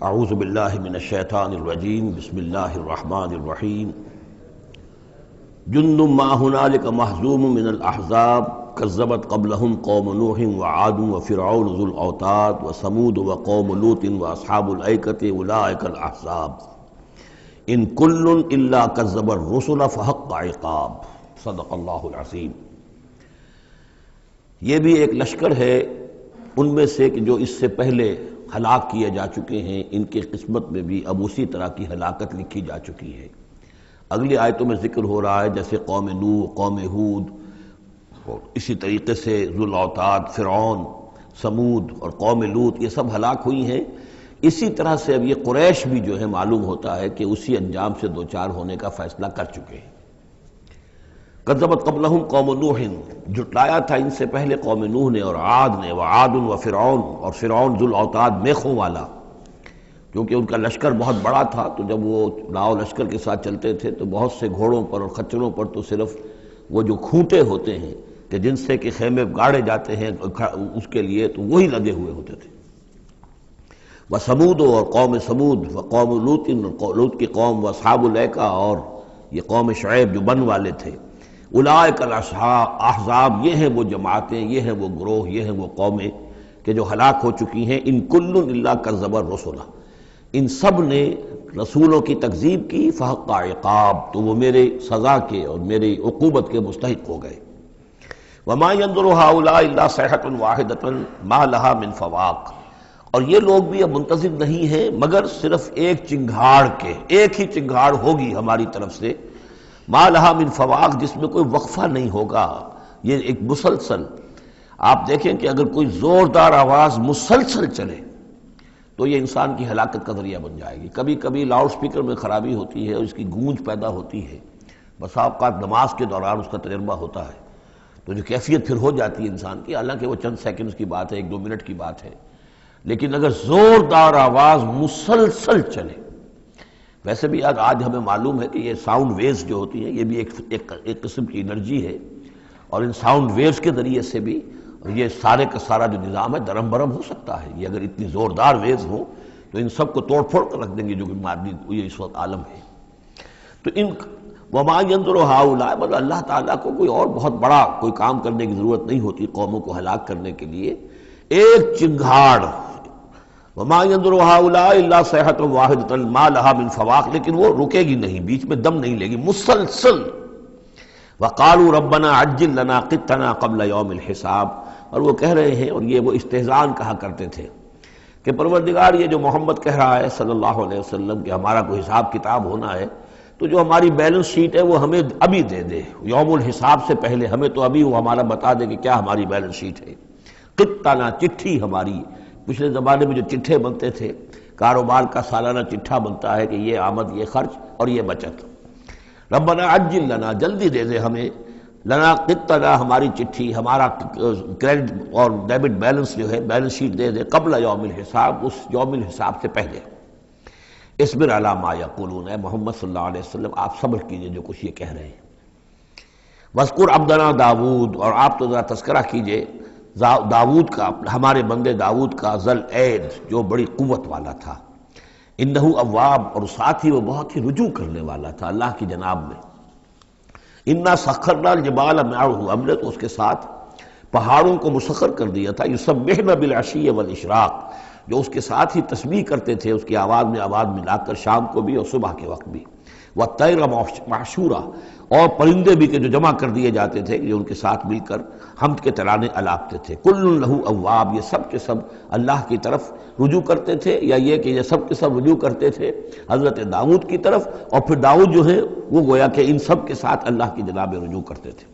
اعوذ باللہ من الشیطان الرجیم بسم اللہ الرحمن الرحیم جند ما هنالک مہزوم من الاحزاب کذبت قبلہم قوم نوح وعاد وفرعون ذو الاوتاد وثمود وقوم لوط واصحاب الایکۃ اولئک الاحزاب ان کل الا کذب الرسل فحق عقاب صدق اللہ العظیم۔ یہ بھی ایک لشکر ہے ان میں سے کہ جو اس سے پہلے ہلاک کیے جا چکے ہیں، ان کی قسمت میں بھی اب اسی طرح کی ہلاکت لکھی جا چکی ہے۔ اگلی آیتوں میں ذکر ہو رہا ہے جیسے قوم نوح، قوم ہود، اور اسی طریقے سے ذو الاوتاد، فرعون، ثمود اور قوم لوط، یہ سب ہلاک ہوئی ہیں۔ اسی طرح سے اب یہ قریش بھی جو ہے معلوم ہوتا ہے کہ اسی انجام سے دوچار ہونے کا فیصلہ کر چکے ہیں۔ کذبت قبلہم قوم نوح، جھٹلایا تھا ان سے پہلے قوم نوح نے اور عاد نے، وعاد وفرعون، اور فرعون ذو الاوتاد میخوں والا، کیونکہ ان کا لشکر بہت بڑا تھا، تو جب وہ لاؤ لشکر کے ساتھ چلتے تھے تو بہت سے گھوڑوں پر اور خچروں پر تو صرف وہ جو کھوٹے ہوتے ہیں کہ جن سے کہ خیمے گاڑے جاتے ہیں اس کے لیے، تو وہی لدے ہوئے ہوتے تھے۔ وثمود، اور قوم ثمود، وقوم لوط، لوط کی قوم، واصحاب الایکہ، اور یہ قوم شعیب جو بن والے تھے، اولئک الاحزاب، یہ ہیں وہ جماعتیں، یہ ہیں وہ گروہ، یہ ہیں وہ قومیں کہ جو ہلاک ہو چکی ہیں۔ ان کل الا کذب الرسل، ان سب نے رسولوں کی تکذیب کی، فحق عقاب، تو وہ میرے سزا کے اور میری عقوبت کے مستحق ہو گئے۔ وما ينظر هؤلاء الا صيحة واحدة ما لها من فواق، اور یہ لوگ بھی اب منتظر نہیں ہیں مگر صرف ایک چنگھاڑ کے، ایک ہی چنگھاڑ ہوگی ہماری طرف سے، ما لها من فواق، جس میں کوئی وقفہ نہیں ہوگا، یہ ایک مسلسل۔ آپ دیکھیں کہ اگر کوئی زوردار آواز مسلسل چلے تو یہ انسان کی ہلاکت کا ذریعہ بن جائے گی۔ کبھی کبھی لاؤڈ سپیکر میں خرابی ہوتی ہے اور اس کی گونج پیدا ہوتی ہے، بسا اوقات نماز کے دوران اس کا تجربہ ہوتا ہے، تو جو کیفیت پھر ہو جاتی ہے انسان کی، حالانکہ وہ چند سیکنڈز کی بات ہے، ایک دو منٹ کی بات ہے، لیکن اگر زوردار آواز مسلسل چلے، ویسے بھی آج ہمیں معلوم ہے کہ یہ ساؤنڈ ویوز جو ہوتی ہیں یہ بھی ایک قسم کی انرجی ہے، اور ان ساؤنڈ ویوز کے ذریعے سے بھی یہ سارے کا سارا جو نظام ہے درم برم ہو سکتا ہے۔ یہ اگر اتنی زوردار ویوز ہوں تو ان سب کو توڑ پھوڑ کر رکھ دیں گے جو کہ مادی یہ اس وقت عالم ہے۔ تو ان وما ينظر هؤلاء، مطلب اللہ تعالیٰ کو کوئی اور بہت بڑا کوئی کام کرنے کی ضرورت نہیں ہوتی قوموں کو ہلاک کرنے کے لیے، ایک چنگھاڑ، وما ينظر هؤلاء الا صيحة واحدة ما لها من فواق، لیکن وہ رکے گی نہیں، بیچ میں دم نہیں لے گی، مسلسل۔ وقالوا ربنا عجل لنا قطنا قبل يوم الحساب، اور وہ کہہ رہے ہیں، اور یہ وہ استہزان کہا کرتے تھے کہ پروردگار یہ جو محمد کہہ رہا ہے صلی اللہ علیہ وسلم کہ ہمارا کوئی حساب کتاب ہونا ہے، تو جو ہماری بیلنس شیٹ ہے وہ ہمیں ابھی دے دے، یوم الحساب سے پہلے ہمیں تو ابھی وہ ہمارا بتا دے کہ کیا ہماری بیلنس شیٹ ہے۔ قطنا، چٹھی ہماری، پچھلے زمانے میں جو چٹھے بنتے تھے، کاروبار کا سالانہ چٹھا بنتا ہے کہ یہ آمد، یہ خرچ اور یہ بچت۔ ربنا عجل لنا، جلدی دے دے ہمیں، لنا قطنا، ہماری چٹھی، ہمارا کریڈٹ اور ڈیبٹ بیلنس جو ہے، بیلنس شیٹ دے دے، قبل یوم الحساب، اس یوم الحساب سے پہلے۔ اصبر علی ما یقولون، اے محمد صلی اللہ علیہ وسلم آپ صبر کیجئے جو کچھ یہ کہہ رہے ہیں۔ واذکر عبدنا داود، اور آپ تو ذرا تذکرہ کیجئے داود کا، ہمارے بندے داود کا، ذل اید، جو بڑی قوت والا تھا، انہ اواب، اور ساتھ ہی وہ بہت ہی رجوع کرنے والا تھا اللہ کی جناب میں۔ انا سخرنا الجبال معه، ہم نے تو اس کے ساتھ پہاڑوں کو مسخر کر دیا تھا، یسبحن بالعشی والاشراق، جو اس کے ساتھ ہی تسبیح کرتے تھے، اس کی آواز میں آواز ملا کر، شام کو بھی اور صبح کے وقت بھی۔ والطیر محشورا، اور پرندے بھی کہ جو جمع کر دیے جاتے تھے، جو ان کے ساتھ مل کر حمد کے ترانے الاپتے تھے۔ کل لہ اواب، یہ سب کے سب اللہ کی طرف رجوع کرتے تھے، یا یہ کہ یہ سب کے سب رجوع کرتے تھے حضرت داؤد کی طرف، اور پھر داؤد جو ہے وہ گویا کہ ان سب کے ساتھ اللہ کی جناب رجوع کرتے تھے۔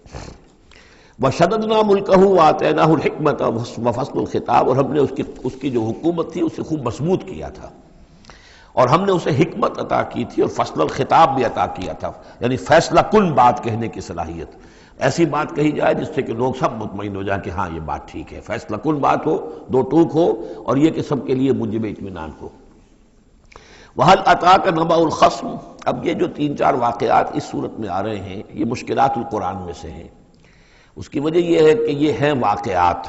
وشددنا ملکہ وآتیناہ الحکمۃ وفصل الخطاب، اور ہم نے اس کی جو حکومت تھی اسے خوب مضبوط کیا تھا، اور ہم نے اسے حکمت عطا کی تھی اور فصل الخطاب بھی عطا کیا تھا، یعنی فیصلہ کن بات کہنے کی صلاحیت، ایسی بات کہی جائے جس سے کہ لوگ سب مطمئن ہو جائیں کہ ہاں یہ بات ٹھیک ہے، فیصلہ کن بات ہو، دو ٹوک ہو، اور یہ کہ سب کے لیے موجب اطمینان ہو۔ وَهَلْ أَتَاكَ نَبَأُ الْخَصْمِ، اب یہ جو تین چار واقعات اس صورت میں آ رہے ہیں یہ مشکلات القرآن میں سے ہیں۔ اس کی وجہ یہ ہے کہ یہ ہیں واقعات،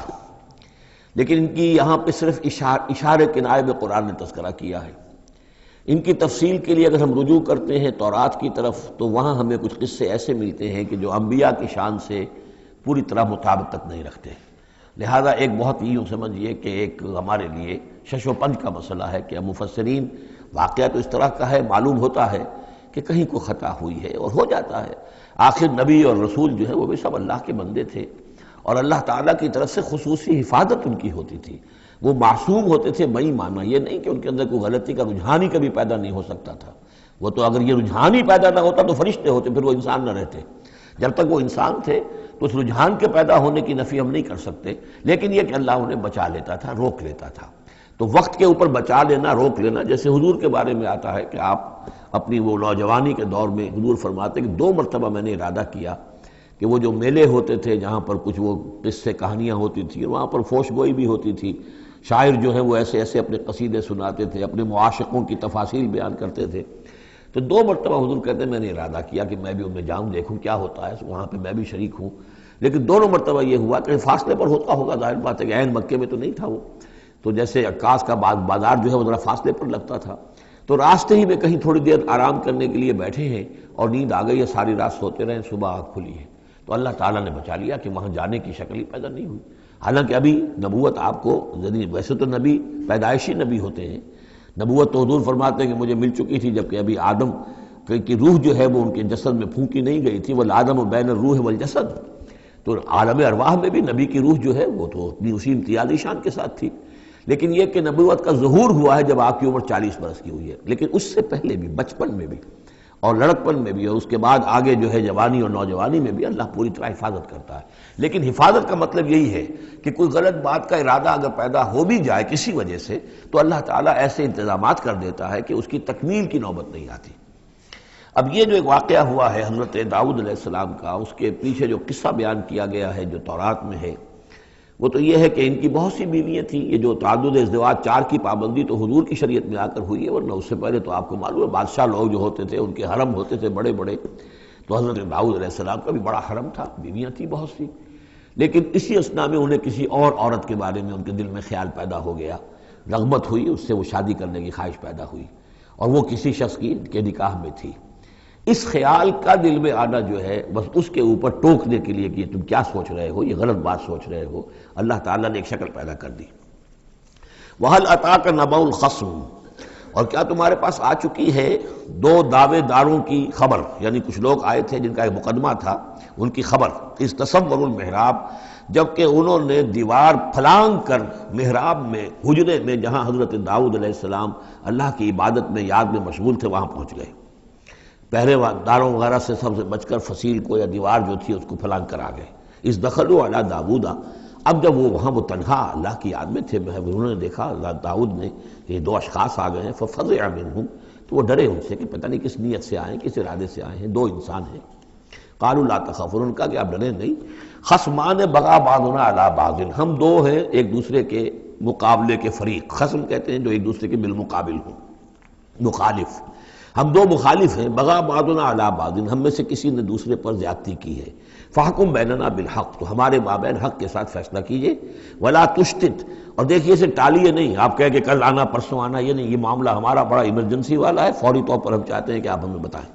لیکن ان کی یہاں پہ صرف اشارے کنائے میں قرآن نے تذکرہ کیا ہے۔ ان کی تفصیل کے لیے اگر ہم رجوع کرتے ہیں تورات کی طرف تو وہاں ہمیں کچھ قصے ایسے ملتے ہیں کہ جو انبیاء کی شان سے پوری طرح مطابقت نہیں رکھتے، لہذا ایک بہت یوں سمجھیے کہ ایک ہمارے لیے شش و پنج کا مسئلہ ہے کہ مفسرین واقعہ تو اس طرح کا ہے، معلوم ہوتا ہے کہ کہیں کو خطا ہوئی ہے اور ہو جاتا ہے، آخر نبی اور رسول جو ہے وہ بھی سب اللہ کے بندے تھے اور اللہ تعالیٰ کی طرف سے خصوصی حفاظت ان کی ہوتی تھی، وہ معصوم ہوتے تھے بئی معنی یہ نہیں کہ ان کے اندر کوئی غلطی کا رجحان ہی کبھی پیدا نہیں ہو سکتا تھا، وہ تو اگر یہ رجحان ہی پیدا نہ ہوتا تو فرشتے ہوتے، پھر وہ انسان نہ رہتے، جب تک وہ انسان تھے تو اس رجحان کے پیدا ہونے کی نفی ہم نہیں کر سکتے، لیکن یہ کہ اللہ انہیں بچا لیتا تھا، روک لیتا تھا۔ تو وقت کے اوپر بچا لینا، روک لینا، جیسے حضور کے بارے میں آتا ہے کہ آپ اپنی وہ نوجوانی کے دور میں حضور فرماتے کہ 2 مرتبہ میں نے ارادہ کیا کہ وہ جو میلے ہوتے تھے جہاں پر کچھ وہ قصے کہانیاں ہوتی تھیں، وہاں پر فوش گوئی بھی ہوتی تھی، شاعر جو ہے وہ ایسے ایسے اپنے قصیدے سناتے تھے، اپنے معاشقوں کی تفاصیل بیان کرتے تھے، تو 2 مرتبہ حضور کہتے ہیں میں نے ارادہ کیا کہ میں بھی ان میں جاؤں، دیکھوں کیا ہوتا ہے، وہاں پہ میں بھی شریک ہوں، لیکن دونوں مرتبہ یہ ہوا کہ فاصلے پر ہوتا ہوگا، ظاہر بات ہے کہ عین مکے میں تو نہیں تھا وہ، تو جیسے عکاس کا بازار جو ہے وہ ذرا فاصلے پر لگتا تھا، تو راستے ہی میں کہیں تھوڑی دیر آرام کرنے کے لیے بیٹھے ہیں اور نیند آ گئی ہے، ساری رات سوتے رہے، صبح آنکھ کھلی ہے، تو اللہ تعالیٰ نے بچا لیا کہ وہاں جانے کی شکل ہی پیدا نہیں ہوئی، حالانکہ ابھی نبوت آپ کو، ویسے تو نبی پیدائشی نبی ہوتے ہیں، نبوت تو حضور فرماتے ہیں کہ مجھے مل چکی تھی جبکہ ابھی آدم کی روح جو ہے وہ ان کے جسد میں پھونکی نہیں گئی تھی، والآدم بین الروح والجسد، تو عالم ارواح میں بھی نبی کی روح جو ہے وہ تو اپنی اسی امتیازی شان کے ساتھ تھی، لیکن یہ کہ نبوت کا ظہور ہوا ہے جب آپ کی عمر 40 برس کی ہوئی ہے، لیکن اس سے پہلے بھی بچپن میں بھی اور لڑکپن میں بھی اور اس کے بعد آگے جو ہے جوانی اور نوجوانی میں بھی اللہ پوری طرح حفاظت کرتا ہے، لیکن حفاظت کا مطلب یہی ہے کہ کوئی غلط بات کا ارادہ اگر پیدا ہو بھی جائے کسی وجہ سے تو اللہ تعالیٰ ایسے انتظامات کر دیتا ہے کہ اس کی تکمیل کی نوبت نہیں آتی۔ اب یہ جو ایک واقعہ ہوا ہے حضرت داؤد علیہ السلام کا، اس کے پیچھے جو قصہ بیان کیا گیا ہے جو تورات میں ہے، وہ تو یہ ہے کہ ان کی بہت سی بیویاں تھیں، یہ جو تعدد ازدواج 4 کی پابندی تو حضور کی شریعت میں آ کر ہوئی ہے، ورنہ اس سے پہلے تو آپ کو معلوم ہے بادشاہ لوگ جو ہوتے تھے ان کے حرم ہوتے تھے بڑے بڑے، تو حضرت داؤد علیہ السلام کا بھی بڑا حرم تھا، بیویاں تھیں بہت سی، لیکن اسی اثنا میں انہیں کسی اور عورت کے بارے میں ان کے دل میں خیال پیدا ہو گیا، رغبت ہوئی، اس سے وہ شادی کرنے کی خواہش پیدا ہوئی، اور وہ کسی شخص کے نکاح میں تھی۔ اس خیال کا دل میں آنا جو ہے بس اس کے اوپر ٹوکنے کے لیے کہ تم کیا سوچ رہے ہو، یہ غلط بات سوچ رہے ہو، اللہ تعالیٰ نے ایک شکل پیدا کر دی۔ وَهَلْ أَتَاكَ نَبَأُ الْخَصْمِ، اور کیا تمہارے پاس آ چکی ہے 2 دعوے داروں کی خبر، یعنی کچھ لوگ آئے تھے جن کا ایک مقدمہ تھا، ان کی خبر، اِذْ تَصَوَّرُوا الْمِحْرَابَ، جبکہ انہوں نے دیوار پھلانگ کر محراب میں، حجرے میں جہاں حضرت داؤد علیہ السلام اللہ کی عبادت میں یاد میں مشغول تھے وہاں پہنچ گئے، پہرے داروں وغیرہ سے سب سے بچ کر فصیل کو یا دیوار جو تھی اس کو پھلانگ کر آ گئے۔ اِذْ دَخَلُوا عَلَىٰ دَاوُودَ، اب جب وہ وہاں وہ تنہا اللہ کی یاد میں تھے، انہوں نے دیکھا اللہ داؤد نے کہ 2 اشخاص آ گئے ہیں، فَفَزِعَ مِنْهُمْ، تو وہ ڈرے ان سے کہ پتہ نہیں کس نیت سے آئے ہیں، کس ارادے سے آئے ہیں، 2 انسان ہیں۔ قَالُوا لَا تَخَفْ، انہوں نے کہا کہ آپ ڈریں نہیں، خصمان بغا بعضنا علی بعض، ہم 2 ہیں ایک دوسرے کے مقابلے کے فریق، خصم کہتے ہیں جو ایک دوسرے کے بالمقابل ہوں، مخالف، ہم 2 مخالف ہیں، بغا بعضنا علی بعض، ہم میں سے کسی نے دوسرے پر زیادتی کی ہے، فاحکم بیننا بالحق، تو ہمارے مابین حق کے ساتھ فیصلہ کیجئے، ولا تشتت، اور دیکھیے اسے ٹالیے نہیں، آپ کہہ کہ کل آنا پرسوں آنا، یہ نہیں، یہ معاملہ ہمارا بڑا ایمرجنسی والا ہے، فوری طور پر ہم چاہتے ہیں کہ آپ ہمیں بتائیں،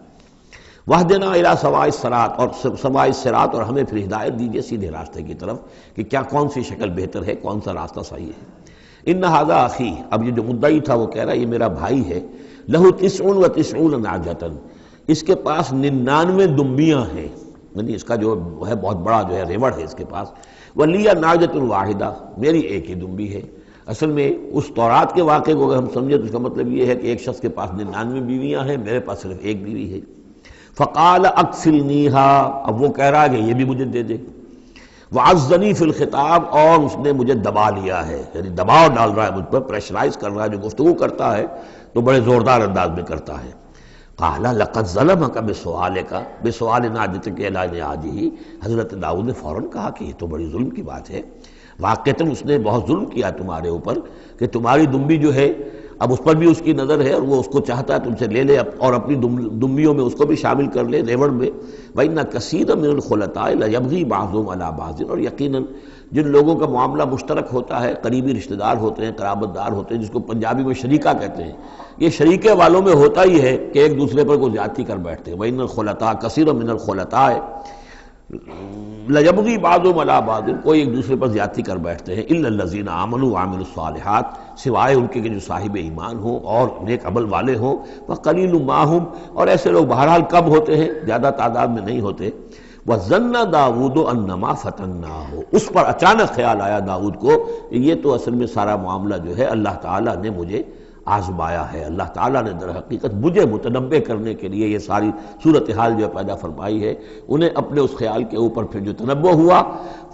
وَاهْدِنَا إِلَىٰ سَوَاءِ الصِّرَاطِ، اور سوائے الصراط، اور ہمیں پھر ہدایت دیجیے سیدھے راستے کی طرف کہ کیا کون سی شکل بہتر ہے، کون سا راستہ صحیح ہے۔ إِنَّ هَٰذَا أَخِي، اب یہ جو مدعی تھا وہ کہہ رہا ہے یہ میرا بھائی ہے، لَهُ 99 نَاجَةً، اس کے پاس 99 دمبیاں ہیں، یعنی اس کا جو ہے بہت بڑا جو ہے ریوڑ ہے اس کے پاس، وَلِيَ نَاجَةٌ وَاحِدَةٌ، میری ایک ہی دمبی ہے۔ اصل میں اس تورات کے واقعے کو اگر ہم سمجھیں تو اس کا مطلب یہ ہے کہ ایک شخص کے پاس 99 بیویاں ہیں، میرے پاس صرف ایک بیوی ہے۔ فقال اکفلنیہا، اب وہ کہہ رہا ہے کہ یہ بھی مجھے دے دے، وعزنی فی الخطاب، اور اس نے مجھے دبا لیا ہے، یعنی دباؤ ڈال رہا ہے مجھ پر، پریشرائز کر رہا ہے، جو گفتگو کرتا ہے تو بڑے زوردار انداز میں کرتا ہے۔ قال لقد ظلمک بسؤال ناجتک الی نعاجہ، حضرت داؤد نے فوراً کہا کہ یہ تو بڑی ظلم کی بات ہے، واقعتاً اس نے بہت ظلم کیا تمہارے اوپر کہ تمہاری دمبی جو ہے اب اس پر بھی اس کی نظر ہے اور وہ اس کو چاہتا ہے تم سے لے لے اور اپنی دمبیوں میں اس کو بھی شامل کر لے ریوڑ میں۔ وَإِنَّ كَثِيرًا مِنَ الْخُلَطَاءِ لَيَبْغِي بَعْضُهُمْ عَلَىٰ بَعْضٍ، اور یقیناً جن لوگوں کا معاملہ مشترک ہوتا ہے، قریبی رشتہ دار ہوتے ہیں، قرابت دار ہوتے ہیں، جس کو پنجابی میں شریکہ کہتے ہیں، یہ شریکے والوں میں ہوتا ہی ہے کہ ایک دوسرے پر کوئی زیادتی کر بیٹھتے ہیں۔ وَإِنَّ الْخُلَطَاءَ كَثِيرٌ مِّنَ الْخُلَطَاءِ لَيَبْغِي بَعْضُهُمْ عَلَىٰ بَعْضٍ، کوئی ایک دوسرے پر زیادتی کر بیٹھتے ہیں، إِلَّا الَّذِينَ آمَنُوا وَعَمِلُوا الصَّالِحَاتِ، سوائے ان کے کہ جو صاحب ایمان ہوں اور نیک عمل والے ہوں، وَقَلِيلٌ مَّا هُمْ، اور ایسے لوگ بہرحال کم ہوتے ہیں، زیادہ تعداد میں نہیں ہوتے۔ وَظَنَّ داؤد أَنَّمَا فَتَنَّاهُ، اس پر اچانک خیال آیا داؤد کو کہ یہ تو اصل میں سارا معاملہ جو ہے اللہ تعالیٰ نے مجھے آزمایا ہے، اللہ تعالیٰ نے در حقیقت مجھے متنبع کرنے کے لیے یہ ساری صورتحال جو پیدا فرمائی ہے۔ انہیں اپنے اس خیال کے اوپر پھر جو تنبع ہوا،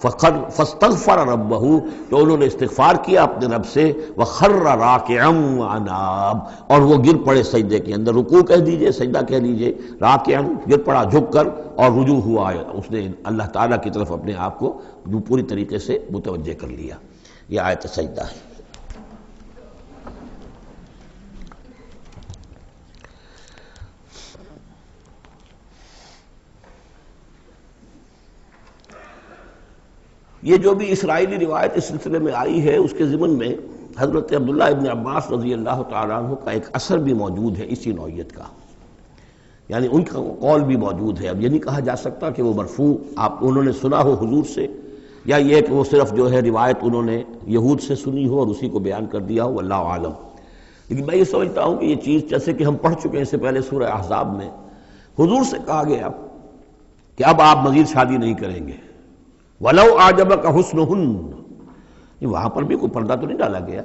فاستغفر ربہ، تو انہوں نے استغفار کیا اپنے رب سے، وخر راکعا واناب، اور وہ گر پڑے سجدے کے اندر، رکوع کہہ دیجئے، سجدہ کہہ دیجئے، راکعا گر پڑا جھک کر، اور رجوع ہوا، اس نے اللہ تعالیٰ کی طرف اپنے آپ کو پوری طریقے سے متوجہ کر لیا۔ یہ آیت سجدہ ہے۔ یہ جو بھی اسرائیلی روایت اس سلسلے میں آئی ہے، اس کے ضمن میں حضرت عبداللہ ابن عباس رضی اللہ تعالیٰ عنہ کا ایک اثر بھی موجود ہے اسی نوعیت کا، یعنی ان کا قول بھی موجود ہے۔ اب یہ نہیں کہا جا سکتا کہ وہ مرفوع انہوں نے سنا ہو حضور سے، یا یہ کہ وہ صرف جو ہے روایت انہوں نے یہود سے سنی ہو اور اسی کو بیان کر دیا ہو، واللہ عالم۔ لیکن میں یہ سمجھتا ہوں کہ یہ چیز جیسے کہ ہم پڑھ چکے ہیں اس سے پہلے سورہ احزاب میں، حضور سے کہا گیا کہ اب آپ مزید شادی نہیں کریں گے، وَلَوْ أَعْجَبَكَ حُسْنُهُنَّ، وہاں پر بھی کوئی پردہ تو نہیں ڈالا گیا۔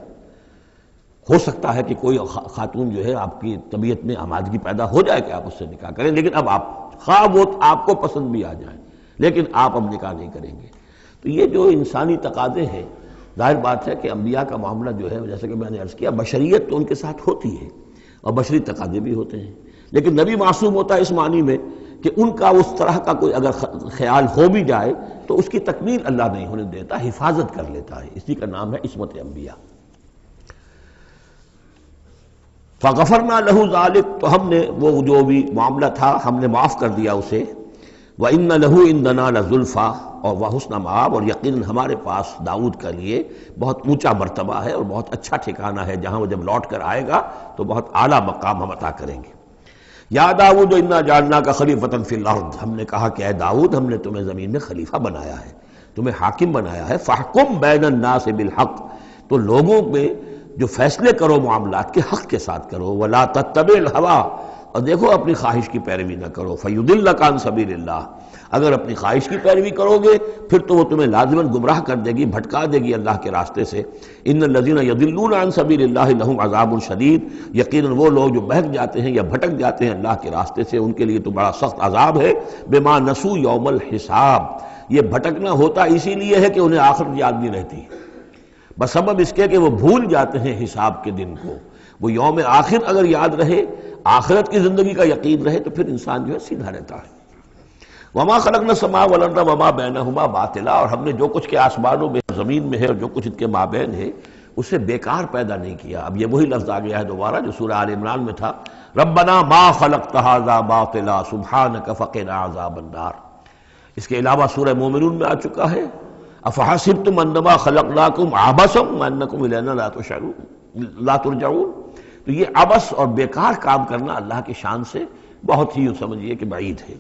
ہو سکتا ہے کہ کوئی خاتون جو ہے آپ کی طبیعت میں آمادگی پیدا ہو جائے کہ آپ اس سے نکاح کریں، لیکن اب آپ خواہ وہ آپ کو پسند بھی آ جائیں، لیکن آپ اب نکاح نہیں کریں گے۔ تو یہ جو انسانی تقاضے ہیں، ظاہر بات ہے کہ انبیاء کا معاملہ جو ہے، جیسے کہ میں نے عرض کیا، بشریت تو ان کے ساتھ ہوتی ہے اور بشری تقاضے بھی ہوتے ہیں، لیکن نبی معصوم ہوتا ہے اس معنی میں کہ ان کا اس طرح کا کوئی اگر خیال ہو بھی جائے تو اس کی تکمیل اللہ نہیں ہونے دیتا، حفاظت کر لیتا ہے، اسی کا نام ہے عصمت انبیاء۔ فغفرنا لہ ذلک، تو ہم نے وہ جو بھی معاملہ تھا ہم نے معاف کر دیا اسے۔ وَإِنَّ لَهُ عِندَنَا لَزُلْفَىٰ، اور وَحُسْنَ مآب، اور یقیناً ہمارے پاس داؤد کے لیے بہت اونچا مرتبہ ہے اور بہت اچھا ٹھکانہ ہے، جہاں وہ جب لوٹ کر آئے گا تو بہت اعلیٰ مقام ہم عطا کریں گے۔ یا داؤد انا جعلناک خلیفۃ فی الارض، ہم نے کہا کہ اے داؤد ہم نے تمہیں زمین میں خلیفہ بنایا ہے، تمہیں حاکم بنایا ہے۔ فاحکم بین الناس بالحق، تو لوگوں میں جو فیصلے کرو معاملات کے حق کے ساتھ کرو، ولا تتبع الہویٰ، اور دیکھو اپنی خواہش کی پیروی نہ کرو، فیضلک عن سبیل اللہ، اگر اپنی خواہش کی پیروی کرو گے پھر تو وہ تمہیں لازماً گمراہ کر دے گی، بھٹکا دے گی اللہ کے راستے سے۔ ان الذین یضلون عن سبیل اللہ لہم عذاب شدید، یقیناً وہ لوگ جو بہک جاتے ہیں یا بھٹک جاتے ہیں اللہ کے راستے سے، ان کے لیے تو بڑا سخت عذاب ہے۔ بما نسوا یوم الحساب، یہ بھٹکنا ہوتا اسی لیے ہے کہ انہیں آخرت یاد نہیں رہتی، بسبب اس کے کہ وہ بھول جاتے ہیں حساب کے دن کو۔ وہ یوم آخر اگر یاد رہے، آخرت کی زندگی کا یقین رہے، تو پھر انسان جو ہے سیدھا رہتا ہے۔ وما خلقنا السماء والارض وما بینہما باطلا، اور ہم نے جو کچھ کے آسمانوں میں زمین میں ہے اور جو کچھ ان کے مابین ہے اسے بیکار پیدا نہیں کیا۔ اب یہ وہی لفظ آ گیا ہے دوبارہ جو سورہ آل عمران میں تھا، ربنا ما خلقت ھذا باطلا سبحانک فقنا عذاب النار۔ اس کے علاوہ سورہ مومنون میں آ چکا ہے، افحسبتم انما خلقناکم عبثا وانکم الینا لا ترجعون۔ تو یہ عبث اور بیکار کام کرنا اللہ کی شان سے بہت ہی سمجھیے کہ بعید ہے۔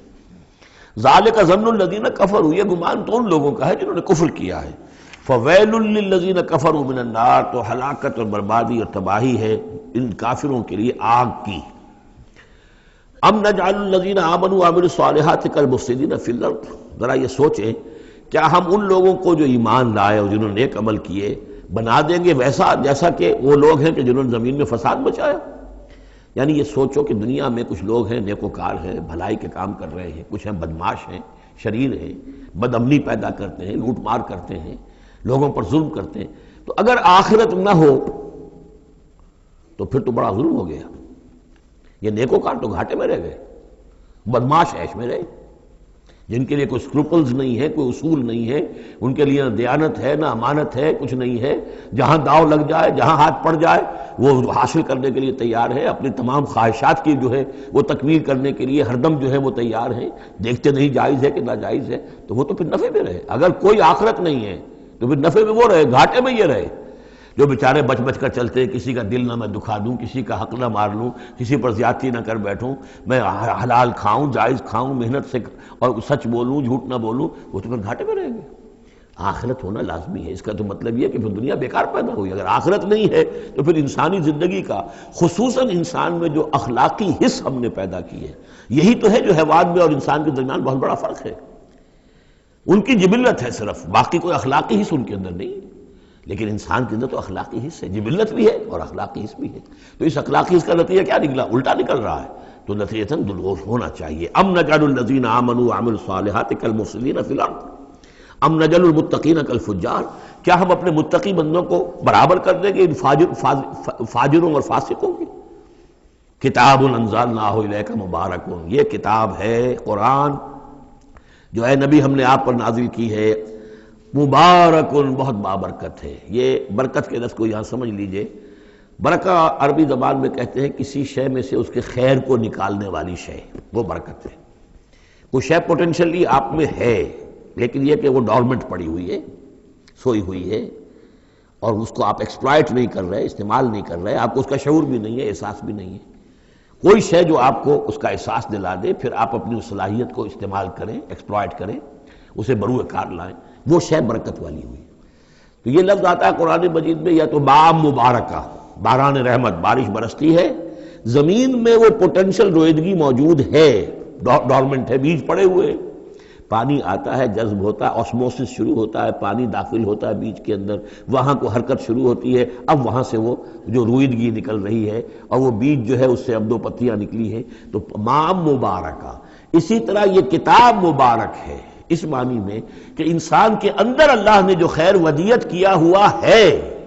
ذالک ظن الذین کفروا، یہ گمان تو ان لوگوں کا ہے جنہوں نے کفر کیا ہے۔ فویل للذین کفروا من النار، تو ہلاکت اور بربادی اور تباہی ہے ان کافروں کے لیے آگ کی۔ ام نجعل الذین آمنوا وعملوا الصالحات کالمفسدین فی الارض، ذرا یہ سوچیں کیا ہم ان لوگوں کو جو ایمان لائے اور جنہوں نے نیک عمل کیے بنا دیں گے ویسا جیسا کہ وہ لوگ ہیں کہ جنہوں نے زمین میں فساد مچایا؟ یعنی یہ سوچو کہ دنیا میں کچھ لوگ ہیں نیکوکار ہیں، بھلائی کے کام کر رہے ہیں، کچھ ہیں بدماش ہیں، شریر ہیں، بد امنی پیدا کرتے ہیں، لوٹ مار کرتے ہیں، لوگوں پر ظلم کرتے ہیں، تو اگر آخرت نہ ہو تو پھر تو بڑا ظلم ہو گیا۔ یہ نیکوکار تو گھاٹے میں رہ گئے، بدماش عیش میں رہے، جن کے لیے کوئی سکروپلز نہیں ہے، کوئی اصول نہیں ہے، ان کے لیے نہ دیانت ہے نہ امانت ہے، کچھ نہیں ہے، جہاں داؤ لگ جائے جہاں ہاتھ پڑ جائے وہ حاصل کرنے کے لیے تیار ہے، اپنی تمام خواہشات کی جو ہے وہ تکمیل کرنے کے لیے ہر دم جو ہے وہ تیار ہیں، دیکھتے نہیں جائز ہے کہ ناجائز ہے، تو وہ تو پھر نفع میں رہے۔ اگر کوئی آخرت نہیں ہے تو پھر نفع میں وہ رہے، گھاٹے میں یہ رہے جو بیچارے بچ بچ کر چلتے ہیں، کسی کا دل نہ میں دکھا دوں، کسی کا حق نہ مار لوں، کسی پر زیادتی نہ کر بیٹھوں، میں حلال کھاؤں، جائز کھاؤں، محنت سے اور سچ بولوں، جھوٹ نہ بولوں، وہ تو پھر گھاٹے میں رہیں گے۔ آخرت ہونا لازمی ہے، اس کا تو مطلب یہ ہے کہ پھر دنیا بیکار پیدا ہوئی۔ اگر آخرت نہیں ہے تو پھر انسانی زندگی کا، خصوصاً انسان میں جو اخلاقی حص ہم نے پیدا کی ہے، یہی تو ہے جو حیوان میں اور انسان کے درمیان بہت بڑا فرق ہے۔ ان کی جبلت ہے صرف، باقی کوئی اخلاقی حص ان کے اندر نہیں، لیکن انسان کے اندر تو اخلاقی حص ہے، جبلت بھی ہے اور اخلاقی حص بھی ہے۔ تو اس اخلاقی حص کا نتیجہ کیا نکلا؟ الٹا نکل رہا ہے، تو نتیجتاً دلغوش ہونا چاہیے۔ ام نجعل الذین آمنوا وعملوا الصالحات کالمفسدین فی الارض ام نجعل المتقین کالفجار، کیا ہم اپنے متقی بندوں کو برابر کر دیں گے ان فاجروں اور فاسقوں کی؟ کتاب انزلناہ الیک مبارک، یہ کتاب ہے قرآن جو اے نبی ہم نے آپ پر نازل کی ہے، مبارک، بہت بابرکت ہے۔ یہ برکت کے لفظ کو یہاں سمجھ لیجئے، برکہ عربی زبان میں کہتے ہیں کسی شے میں سے اس کے خیر کو نکالنے والی شے، وہ برکت ہے۔ وہ شے پوٹینشلی آپ میں ہے، لیکن یہ کہ وہ ڈورمنٹ پڑی ہوئی ہے، سوئی ہوئی ہے، اور اس کو آپ ایکسپلائٹ نہیں کر رہے، استعمال نہیں کر رہے، آپ کو اس کا شعور بھی نہیں ہے، احساس بھی نہیں ہے۔ کوئی شے جو آپ کو اس کا احساس دلا دے، پھر آپ اپنی اس صلاحیت کو استعمال کریں، ایکسپلائٹ کریں، اسے بروئے کار لائیں، وہ شے برکت والی ہوئی۔ تو یہ لفظ آتا ہے قرآن مجید میں، یا تو بام مبارکہ، باران رحمت، بارش برستی ہے، زمین میں وہ پوٹینشل رویدگی موجود ہے، ڈورمنٹ ہے، بیج پڑے ہوئے، پانی آتا ہے، جذب ہوتا ہے، آسموسس شروع ہوتا ہے، پانی داخل ہوتا ہے بیج کے اندر، وہاں کو حرکت شروع ہوتی ہے، اب وہاں سے وہ جو رویدگی نکل رہی ہے اور وہ بیج جو ہے اس سے اب دو پتیاں نکلی ہیں، تو مام مبارکہ۔ اسی طرح یہ کتاب مبارک ہے، اس معنی میں کہ انسان کے اندر اللہ نے جو خیر ودیت کیا ہوا ہے،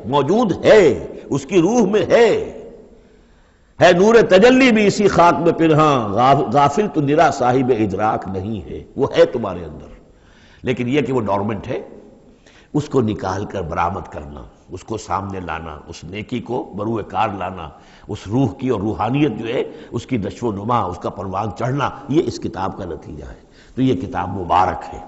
موجود ہے، اس کی روح میں ہے نور تجلی بھی اسی خاک میں پنہاں، غافل تو نرا صاحب ادراک نہیں ہے، وہ ہے تمہارے اندر، لیکن یہ کہ وہ ڈورمنٹ ہے، اس کو نکال کر برآمد کرنا، اس کو سامنے لانا، اس نیکی کو بروئے کار لانا، اس روح کی اور روحانیت جو ہے اس کی نشو و نما، اس کا پروان چڑھنا، یہ اس کتاب کا نتیجہ ہے۔ تو یہ کتاب مبارک ہے،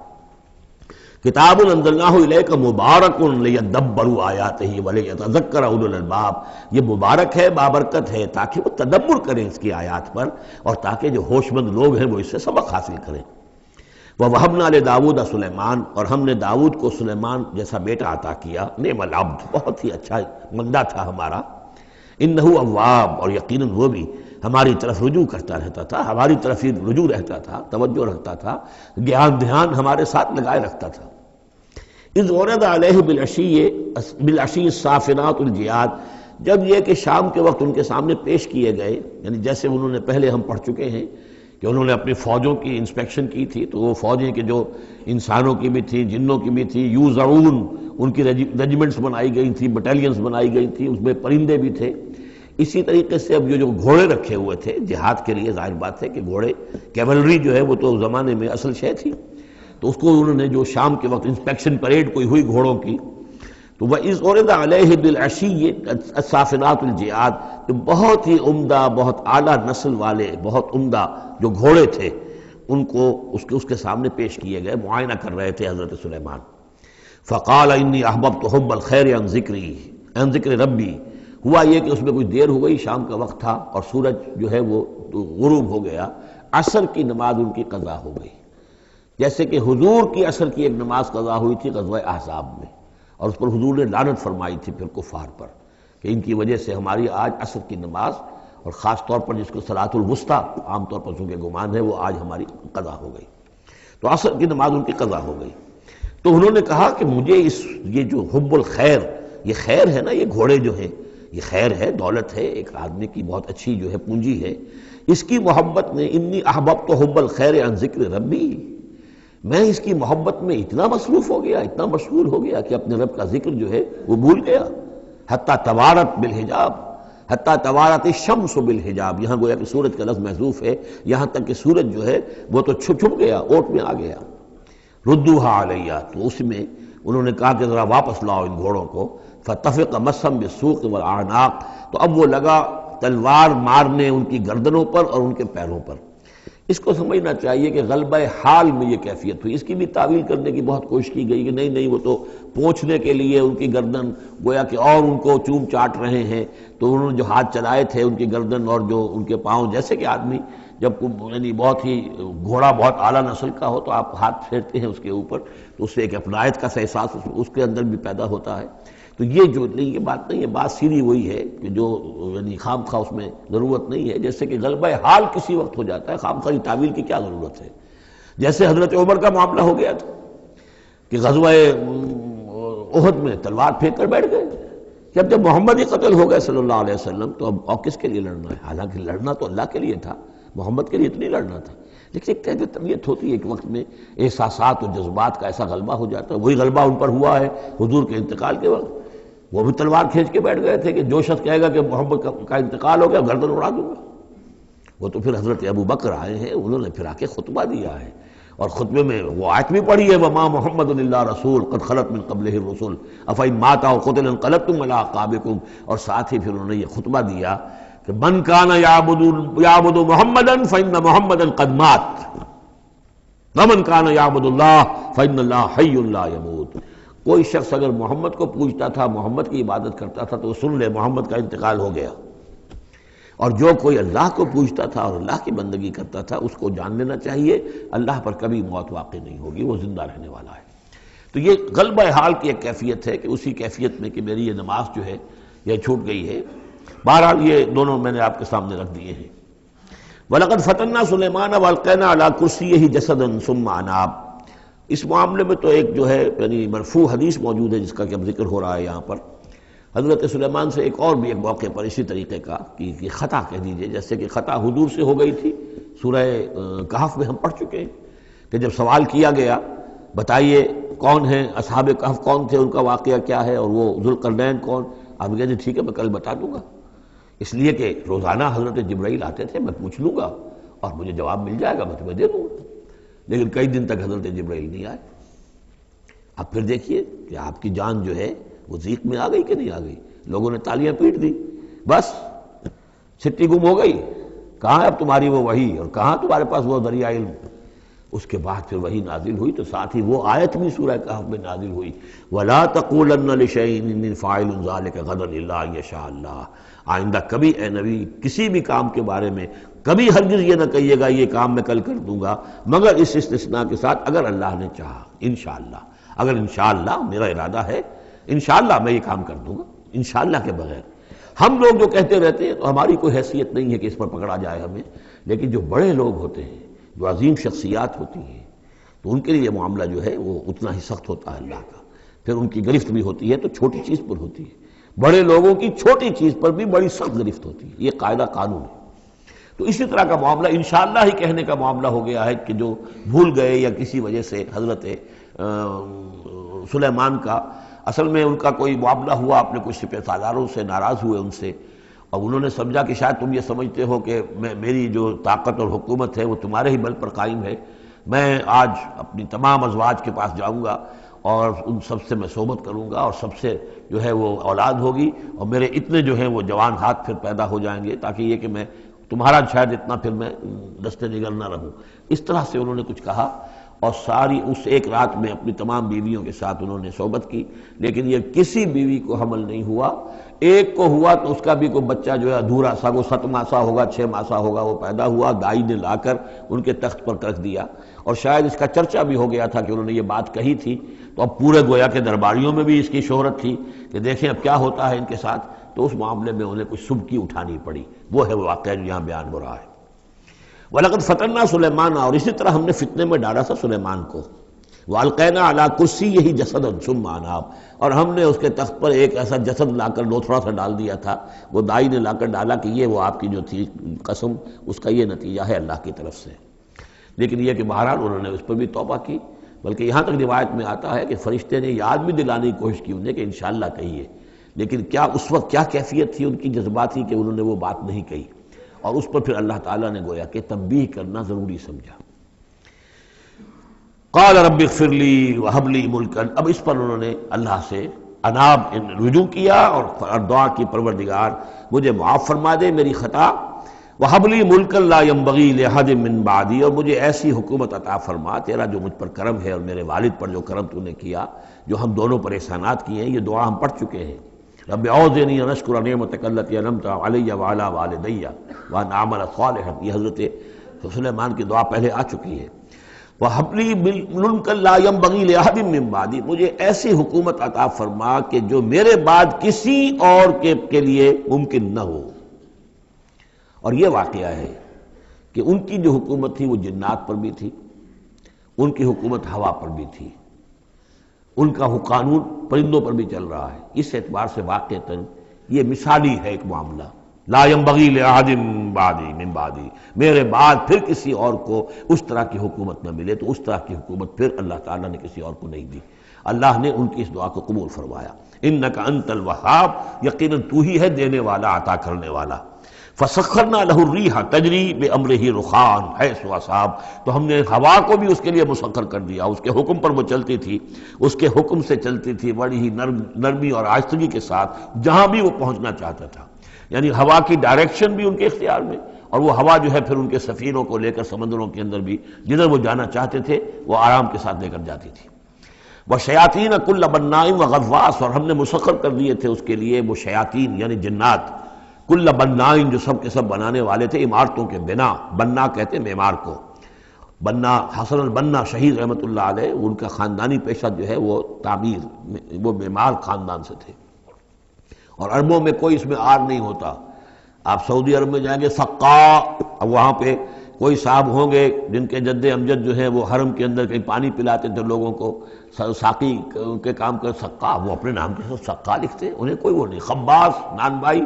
کتاب انزلناہ الیک مبارک لیدبروا آیاتہ ولیتذکر اولو الالباب، یہ مبارک ہے، بابرکت ہے، تاکہ وہ تدبر کریں اس کی آیات پر، اور تاکہ جو ہوش مند لوگ ہیں وہ اس سے سبق حاصل کریں۔ وَوَهَبْنَا لِدَاوُودَ سلیمان، اور ہم نے داؤد کو سلیمان جیسا بیٹا عطا کیا، نعم العبد، بہت ہی اچھا بندہ تھا ہمارا، انہ اواب، اور یقیناً وہ بھی ہماری طرف رجوع کرتا رہتا تھا، ہماری طرف ہی رجوع رہتا تھا، توجہ رکھتا تھا، گیان دھیان ہمارے ساتھ لگائے رکھتا تھا۔ اذ ورد علیہ بالعشی الصافنات الجیاد، جب یہ کہ شام کے وقت ان کے سامنے پیش کیے گئے، یعنی جیسے انہوں نے پہلے ہم پڑھ چکے ہیں کہ انہوں نے اپنی فوجوں کی انسپیکشن کی تھی، تو وہ فوجیں کہ جو انسانوں کی بھی تھیں، جنوں کی بھی تھی، یوزعون، ان کی ریجیمنٹس بنائی گئی تھیں، بٹالینز بنائی گئی تھیں، اس میں پرندے بھی تھے۔ اسی طریقے سے اب جو گھوڑے رکھے ہوئے تھے جہاد کے لیے، ظاہر بات ہے کہ گھوڑے، کیولری جو ہے وہ تو اس زمانے میں اصل شے تھی، تو اس کو انہوں نے جو شام کے وقت انسپیکشن پریڈ کوئی ہوئی گھوڑوں کی، تو وَإِذْ عُرِضَ عَلَيْهِ بِالْعَشِيِّ الصَّافِنَاتُ الْجِيَادُ، تو بہت ہی عمدہ، بہت اعلیٰ نسل والے، بہت عمدہ جو گھوڑے تھے، ان کو اس کے سامنے پیش کیے گئے، معائنہ کر رہے تھے حضرت سلیمان۔ فَقَالَ إِنِّي أَحْبَبْتُ حُبَّ الْخَيْرِ عَنْ ذِكْرِ رَبِّي، ہوا یہ کہ اس میں کچھ دیر ہو گئی، شام کا وقت تھا اور سورج جو ہے وہ غروب ہو گیا، عصر کی نماز ان کی قضا ہو گئی، جیسے کہ حضور کی عصر کی ایک نماز قضا ہوئی تھی غزوہ احزاب میں، اور اس پر حضور نے لعنت فرمائی تھی پھر کفار پر کہ ان کی وجہ سے ہماری آج عصر کی نماز، اور خاص طور پر جس کو صلاۃ الوسطیٰ عام طور پر چونکہ گمان ہے، وہ آج ہماری قضا ہو گئی، تو عصر کی نماز ان کی قضا ہو گئی۔ تو انہوں نے کہا کہ مجھے یہ جو حب الخیر، یہ خیر ہے نا، یہ گھوڑے جو ہیں یہ خیر ہے، دولت ہے، ایک آدمی کی بہت اچھی جو ہے پونجی ہے، اس کی محبت نے، انی احببت حب الخیر عن ذکر ربی، میں اس کی محبت میں اتنا مصروف ہو گیا، اتنا مشغول ہو گیا کہ اپنے رب کا ذکر جو ہے وہ بھول گیا۔ حتیٰ توارت بالحجاب، حتیٰ توارت الشمس بالحجاب، یہاں گویا کہ سورج کا لفظ محذوف ہے، یہاں تک کہ سورج جو ہے وہ تو چھپ گیا، اوٹ میں آ گیا۔ ردوہا علیہ، تو اس میں انہوں نے کہا کہ ذرا واپس لاؤ ان گھوڑوں کو۔ فطفق مسحا بالسوق والاعناق، تو اب وہ لگا تلوار مارنے ان کی گردنوں پر اور ان کے پیروں پر۔ اس کو سمجھنا چاہیے کہ غلبہ حال میں یہ کیفیت ہوئی. اس کی بھی تعویل کرنے کی بہت کوشش کی گئی کہ نہیں وہ تو پوچھنے کے لیے ان کی گردن گویا کہ اور ان کو چوم چاٹ رہے ہیں، تو انہوں نے جو ہاتھ چلائے تھے ان کی گردن اور جو ان کے پاؤں، جیسے کہ آدمی جب یعنی بہت ہی گھوڑا بہت اعلیٰ نسل کا ہو تو آپ ہاتھ پھیرتے ہیں اس کے اوپر، تو اس سے ایک اپنائیت کا احساس اس کے اندر بھی پیدا ہوتا ہے. تو یہ جو نہیں، یہ بات نہیں ہے، بات سیدھی وہی ہے کہ جو یعنی خام خواہ اس میں ضرورت نہیں ہے. جیسے کہ غلبہ حال کسی وقت ہو جاتا ہے، خام خواہ تعویل کی کیا ضرورت ہے. جیسے حضرت عمر کا معاملہ ہو گیا تھا کہ غزوہ احد میں تلوار پھینک کر بیٹھ گئے کہ اب جب محمد ہی قتل ہو گئے صلی اللہ علیہ وسلم تو اب اور کس کے لیے لڑنا ہے. حالانکہ لڑنا تو اللہ کے لیے تھا، محمد کے لیے تو نہیں لڑنا تھا. لیکن ایک کہتے طبیعت ہوتی ہے ایک وقت میں احساسات اور جذبات کا ایسا غلبہ ہو جاتا ہے. وہی غلبہ ان پر ہوا ہے حضور کے انتقال کے وقت. وہ بھی تلوار کھینچ کے بیٹھ گئے تھے کہ جو شخص کہے گا کہ محمد کا انتقال ہو گیا گردن اڑا دوں گا. وہ تو پھر حضرت ابو بکر آئے ہیں، انہوں نے پھر آ کے خطبہ دیا ہے، اور خطبے میں وہ آیت بھی پڑھی ہے وما محمد الا رسول قد خلت من قبلہ الرسل افإن مات أو قتل انقلبتم على أعقابكم. اور ساتھ ہی پھر انہوں نے یہ خطبہ دیا کہ من كان يعبد محمدا فإن محمدا قد مات ومن كان يعبد الله فإن الله حي لا يموت. کوئی شخص اگر محمد کو پوجتا تھا، محمد کی عبادت کرتا تھا تو سن لے محمد کا انتقال ہو گیا. اور جو کوئی اللہ کو پوجتا تھا اور اللہ کی بندگی کرتا تھا اس کو جان لینا چاہیے اللہ پر کبھی موت واقع نہیں ہوگی، وہ زندہ رہنے والا ہے. تو یہ غلبہ حال کی ایک کیفیت ہے کہ اسی کیفیت میں کہ میری یہ نماز جو ہے یہ چھوٹ گئی ہے. بہرحال یہ دونوں میں نے آپ کے سامنے رکھ دیے ہیں. وَلَقَدْ فَتَنَّا سُلَيْمَانَ وَأَلْقَيْنَا عَلَىٰ كُرْسِيِّهِ جَسَدًا ثُمَّ أَنَابَ. اس معاملے میں تو ایک جو ہے یعنی مرفوع حدیث موجود ہے جس کا کہ اب ذکر ہو رہا ہے یہاں پر. حضرت سلیمان سے ایک اور بھی ایک موقع پر اسی طریقے کا کہ خطا کہہ دیجئے، جیسے کہ خطا حضور سے ہو گئی تھی. سورہ کہف میں ہم پڑھ چکے ہیں کہ جب سوال کیا گیا بتائیے کون ہیں اصحاب کہف، کون تھے، ان کا واقعہ کیا ہے، اور وہ ذوالقرنین کون. آپ کہتے ہیں ٹھیک ہے میں کل بتا دوں گا، اس لیے کہ روزانہ حضرت جبرائیل آتے تھے، میں پوچھ لوں گا اور مجھے جواب مل جائے گا، میں تمہیں دے دوں گا. لیکن کئی دن تک حضرت جبرائیل نہیں آئے. اب پھر دیکھیے کہ آپ کی جان جو ہے وہ ضیق میں آ گئی کہ نہیں آ گئی. لوگوں نے تالیاں پیٹ دی، بس چھٹی گم ہو گئی. کہاں اب تمہاری وہ وحی، اور کہاں تمہارے پاس وہ ذریعہ علم. اس کے بعد پھر وحی نازل ہوئی تو ساتھ ہی وہ آیت بھی سورہ کہف میں نازل ہوئی وَلَا تَقُولَنَّ لِشَيْءٍ إِنِّي فَاعِلٌ ذَلِكَ غَدًا إِلَّا أَن يَشَاءَ اللَّهُ. آئندہ کبھی اے نبی کسی بھی کام کے بارے میں کبھی ہرگز یہ نہ کہیے گا یہ کام میں کل کر دوں گا مگر اس استثناء کے ساتھ اگر اللہ نے چاہا، انشاءاللہ. اگر انشاءاللہ میرا ارادہ ہے انشاءاللہ میں یہ کام کر دوں گا، انشاءاللہ کے بغیر. ہم لوگ جو کہتے رہتے ہیں تو ہماری کوئی حیثیت نہیں ہے کہ اس پر پکڑا جائے ہمیں. لیکن جو بڑے لوگ ہوتے ہیں، جو عظیم شخصیات ہوتی ہیں، تو ان کے لیے یہ معاملہ جو ہے وہ اتنا ہی سخت ہوتا ہے اللہ کا. پھر ان کی گرفت بھی ہوتی ہے تو چھوٹی چیز پر ہوتی ہے. بڑے لوگوں کی چھوٹی چیز پر بھی بڑی سخت گرفت ہوتی ہے، یہ قاعدہ قانون ہے. تو اسی طرح کا معاملہ انشاءاللہ ہی کہنے کا معاملہ ہو گیا ہے کہ جو بھول گئے یا کسی وجہ سے حضرت سلیمان کا اصل میں ان کا کوئی معاملہ ہوا، اپنے کچھ سپہ سالاروں سے ناراض ہوئے ان سے، اور انہوں نے سمجھا کہ شاید تم یہ سمجھتے ہو کہ میری جو طاقت اور حکومت ہے وہ تمہارے ہی بل پر قائم ہے. میں آج اپنی تمام ازواج کے پاس جاؤں گا اور ان سب سے میں صحبت کروں گا اور سب سے جو ہے وہ اولاد ہوگی، اور میرے اتنے جو ہیں وہ جوان ہاتھ پھر پیدا ہو جائیں گے تاکہ یہ کہ میں تمہارا شاید اتنا پھر میں دستے نگر نہ رہوں. اس طرح سے انہوں نے کچھ کہا اور ساری اس ایک رات میں اپنی تمام بیویوں کے ساتھ انہوں نے صحبت کی. لیکن یہ کسی بیوی کو حمل نہیں ہوا. ایک کو ہوا تو اس کا بھی کوئی بچہ جو ہے ادھورا سا، وہ 7 ماسہ ہوگا 6 ماسہ ہوگا، وہ پیدا ہوا. دائی نے لا کر ان کے تخت پر رکھ دیا، اور شاید اس کا چرچا بھی ہو گیا تھا کہ انہوں نے یہ بات کہی تھی. تو اب پورے گویا کے درباریوں میں بھی اس کی شہرت تھی کہ دیکھیں اب کیا ہوتا ہے ان کے ساتھ. تو اس معاملے میں انہیں کچھ سبکی اٹھانی پڑی. وہ ہے وہ واقعہ جو یہاں بیان ہو رہا ہے. وَلَقَدْ فَتَنَّا سُلَيْمَانَ، اور اسی طرح ہم نے فتنے میں ڈالا تھا سلیمان کو. وَأَلْقَيْنَا عَلَىٰ كُرْسِيِّهِ جَسَدًا ثُمَّ أَنَابَ، اور ہم نے اس کے تخت پر ایک ایسا جسد لا کر لوتھڑا سا ڈال دیا تھا. وہ دائی نے لا کر ڈالا کہ یہ وہ آپ کی جو تھی قسم اس کا یہ نتیجہ ہے اللہ کی طرف سے. لیکن یہ کہ بہرحال انہوں نے اس پر بھی توبہ کی. بلکہ یہاں تک روایت میں آتا ہے کہ فرشتے نے یاد بھی دلانے کی کوشش کی انہیں کہ انشاءاللہ کہیے. لیکن کیا اس وقت کیا کیفیت تھی ان کی جذباتی کہ انہوں نے وہ بات نہیں کہی، اور اس پر پھر اللہ تعالیٰ نے گویا کہ تنبیہ کرنا ضروری سمجھا. قال رب اغفر لی وہب لی ملکا، اب اس پر انہوں نے اللہ سے رجوع کیا اور دعا کی پروردگار مجھے معاف فرما دے میری خطا، وَهَبْ لِي مُلْكًا لَا يَنبَغِي لِأَحَدٍ مِّن بَعْدِي، اور مجھے ایسی حکومت عطا فرما، تیرا جو مجھ پر کرم ہے اور میرے والد پر جو کرم تو نے کیا، جو ہم دونوں پر احسانات کیے ہیں، یہ دعا ہم پڑھ چکے ہیں۔ رب اعوذنی ان اشکر نعمتک التی انعمت علی وعلی والدی وان اعمل صالحا، یہ حضرت سلیمان کی دعا پہلے آ چکی ہے۔ وَهَبْ لِي مُلْكًا لَا يَنبَغِي لِأَحَدٍ مِّن بَعْدِي، مجھے ایسی حکومت عطا فرما کہ جو میرے بعد کسی اور کے لیے ممکن نہ ہو۔ اور یہ واقعہ ہے کہ ان کی جو حکومت تھی وہ جنات پر بھی تھی، ان کی حکومت ہوا پر بھی تھی، ان کا قانون پرندوں پر بھی چل رہا ہے۔ اس اعتبار سے واقعتاً یہ مثالی ہے ایک معاملہ، لا ينبغی لأحد من بعدی، میرے بعد پھر کسی اور کو اس طرح کی حکومت نہ ملے، تو اس طرح کی حکومت پھر اللہ تعالیٰ نے کسی اور کو نہیں دی۔ اللہ نے ان کی اس دعا کو قبول فرمایا۔ انک انت الوہاب، یقیناً تو ہی ہے دینے والا، عطا کرنے والا۔ فسخرنا له الریح تجری بامرہ رخاء حیث اصاب، تو ہم نے ہوا کو بھی اس کے لیے مسخر کر دیا، اس کے حکم پر وہ چلتی تھی، اس کے حکم سے چلتی تھی بڑی ہی نرمی اور آہستگی کے ساتھ جہاں بھی وہ پہنچنا چاہتا تھا۔ یعنی ہوا کی ڈائریکشن بھی ان کے اختیار میں، اور وہ ہوا جو ہے پھر ان کے سفینوں کو لے کر سمندروں کے اندر بھی جدھر وہ جانا چاہتے تھے وہ آرام کے ساتھ لے کر جاتی تھی۔ وشیاطین کل بناء وغواص، اور ہم نے مسخر کر دیے تھے اس کے لیے وہ شیاطین یعنی جنات، کل بناء جو سب کے سب بنانے والے تھے، عمارتوں کے بنا، بنا کہتے ہیں معمار کو۔ بنا حسن البنا شہید رحمۃ اللہ علیہ، ان کا خاندانی پیشہ جو ہے وہ تعمیر، وہ معمار خاندان سے تھے، اور عربوں میں کوئی اس میں آر نہیں ہوتا۔ آپ سعودی عرب میں جائیں گے سقا، اب وہاں پہ کوئی صاحب ہوں گے جن کے جد امجد جو ہے وہ حرم کے اندر کہیں پانی پلاتے تھے لوگوں کو، ساقی کے کام کر سقا، وہ اپنے نام کے ساتھ سقا لکھتے، انہیں کوئی وہ نہیں۔ خباز نان بائی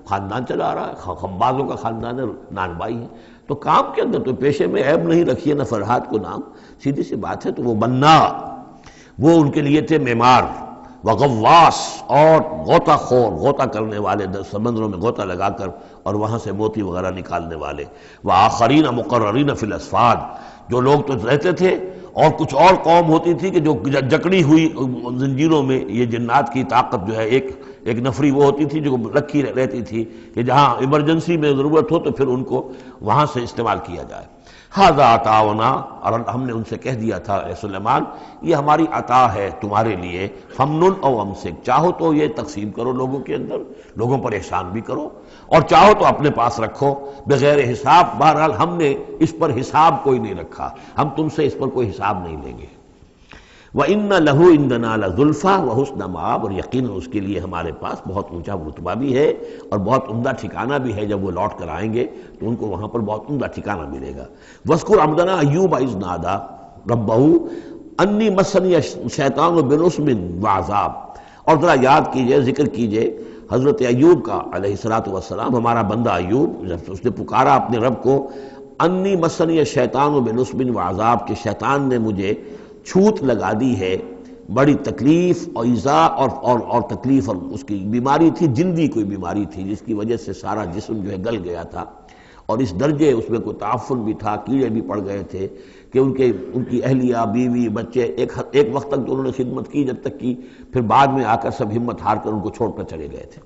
خاندان چلا رہا ہے، خبازوں کا خاندان ہے، نان بائی ہے، تو کام کے اندر تو پیشے میں عیب نہیں رکھیے نہ فرحات کو نام، سیدھی سی بات ہے۔ تو وہ بنا، وہ ان کے لیے تھے معمار، وغواص اور غوطہ خور، غوطہ کرنے والے، سمندروں میں غوطہ لگا کر اور وہاں سے موتی وغیرہ نکالنے والے، وآخرین مقررین فی الاسفاد، جو لوگ تو رہتے تھے، اور کچھ اور قوم ہوتی تھی کہ جو جکڑی ہوئی زنجیروں میں، یہ جنات کی طاقت جو ہے ایک نفری وہ ہوتی تھی جو رکھی رہتی تھی کہ جہاں ایمرجنسی میں ضرورت ہو تو پھر ان کو وہاں سے استعمال کیا جائے۔ ھذا عطاؤنا، اور ہم نے ان سے کہہ دیا تھا اے سلیمان یہ ہماری عطا ہے تمہارے لیے، فمنن او امسک، چاہو تو یہ تقسیم کرو لوگوں کے اندر، لوگوں پر احسان بھی کرو، اور چاہو تو اپنے پاس رکھو بغیر حساب۔ بہرحال ہم نے اس پر حساب کوئی نہیں رکھا، ہم تم سے اس پر کوئی حساب نہیں لیں گے۔ وَإِنَّ لَهُ عِندَنَا لَزُلْفَىٰ وَحُسْنَ مَآبٍ، اور یقیناً اس کے لیے ہمارے پاس بہت اونچا رتبہ بھی ہے اور بہت عمدہ ٹھکانہ بھی ہے، جب وہ لوٹ کر آئیں گے تو ان کو وہاں پر بہت عمدہ ٹھکانہ ملے گا۔ وَاذْكُرْ عَبْدَنَا أَيُّوبَ إِذْ نَادَىٰ رَبَّهُ أَنِّي مَسَّنِيَ الشَّيْطَانُ بِنُصْبٍ وَعَذَابٍ، اور ذرا یاد کیجئے، ذکر کیجئے حضرت ایوب کا علیہ السلام، ہمارا بندہ ایوب، جب اس نے پکارا اپنے رب کو، انی مسنی الشیطان بنصب وعذاب، کہ شیطان نے مجھے چھوت لگا دی ہے، بڑی تکلیف اور ایذا اور تکلیف، اور اس کی بیماری تھی، جلدی کوئی بیماری تھی جس کی وجہ سے سارا جسم جو ہے گل گیا تھا، اور اس درجے اس میں کوئی تعفن بھی تھا، کیڑے بھی پڑ گئے تھے کہ ان کی اہلیہ، بیوی، بچے ایک وقت تک تو انہوں نے خدمت کی، جب تک کی پھر بعد میں آ کر سب ہمت ہار کر ان کو چھوڑ کر چلے گئے تھے۔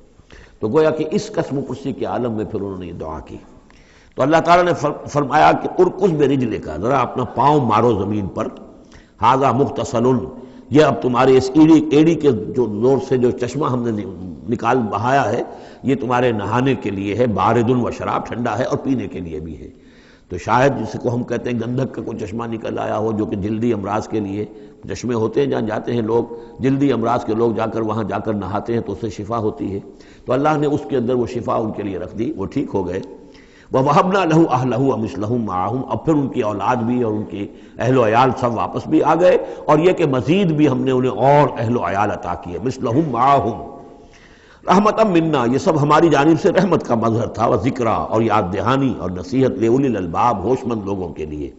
تو گویا کہ اس قسم پرسی کے عالم میں پھر انہوں نے یہ دعا کی، تو اللہ تعالیٰ نے فرمایا کہ ارکض برجلک، ذرا اپنا پاؤں مارو زمین پر، ھذا مغتسل، یہ اب تمہارے اس ایڑی کے جو زور سے جو چشمہ ہم نے نکال بہایا ہے، یہ تمہارے نہانے کے لیے ہے، بارد و شراب، ٹھنڈا ہے، اور پینے کے لیے بھی ہے۔ تو شاید جس کو ہم کہتے ہیں گندھک کا کوئی چشمہ نکل آیا ہو، جو کہ جلدی امراض کے لیے چشمے ہوتے ہیں جہاں جاتے ہیں لوگ، جلدی امراض کے لوگ جا کر وہاں جا کر نہاتے ہیں تو اس سے شفا ہوتی ہے، تو اللہ نے اس کے اندر وہ شفا ان کے لیے رکھ دی، وہ ٹھیک ہو گئے۔ وَوَهَبْنَا لَهُ أَهْلَهُ وَمِثْلَهُم مَّعَهُمْ، اب پھر ان کی اولاد بھی اور ان کے اہل و عیال سب واپس بھی آ گئے، اور یہ کہ مزید بھی ہم نے انہیں اور اہل و عیال عطا کیے، مِثْلَهُم مَّعَهُمْ رحمتًا مِنَّا، یہ سب ہماری جانب سے رحمت کا مظہر تھا، وذکریٰ، اور یاد دہانی اور نصیحت، لِأُولِي الْأَلْبَاب، ہوش مند لوگوں کے لیے۔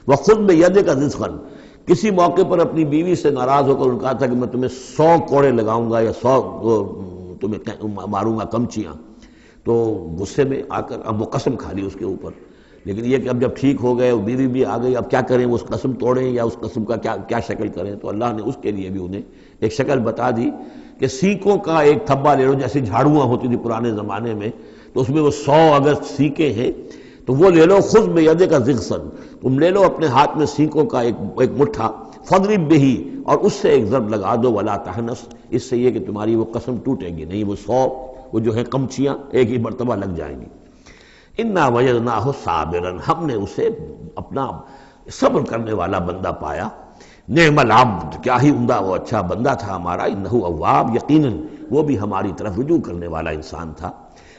وَخُذْ بِيَدِكَ رِزْقًا، کسی موقع پر اپنی بیوی سے ناراض ہو کر ان کہا تھا کہ میں تمہیں 100 کوڑے لگاؤں گا یا 100 تمہیں ماروں گا کمچیاں، تو غصے میں آ کر اب وہ قسم کھا لی اس کے اوپر، لیکن یہ کہ اب جب ٹھیک ہو گئے، بیوی بھی آ گئی، اب کیا کریں، اس قسم توڑیں یا اس قسم کا کیا شکل کریں، تو اللہ نے اس کے لیے بھی انہیں ایک شکل بتا دی کہ سینکوں کا ایک تھبا لے لو، جیسے جھاڑواں ہوتی تھی پرانے زمانے میں، تو اس میں وہ 100 اگر سینکیں ہیں تو وہ لے لو، خذ بیدک ضغصن، تم لے لو اپنے ہاتھ میں سینکوں کا ایک مٹھا، فضرب بہ، اور اس سے ایک ضرب لگا دو، ولا تحنث، اس سے یہ کہ تمہاری وہ قسم ٹوٹے گی نہیں، وہ 100 وہ جو ہے قمچیاں ایک ہی مرتبہ لگ جائیں گی۔ انا وجدناہ صابرا، ہم نے اسے اپنا صبر کرنے والا بندہ پایا، نعم العبد، کیا ہی عمدہ وہ اچھا بندہ تھا ہمارا، انہ اواب، یقیناً وہ بھی ہماری طرف رجوع کرنے والا انسان تھا۔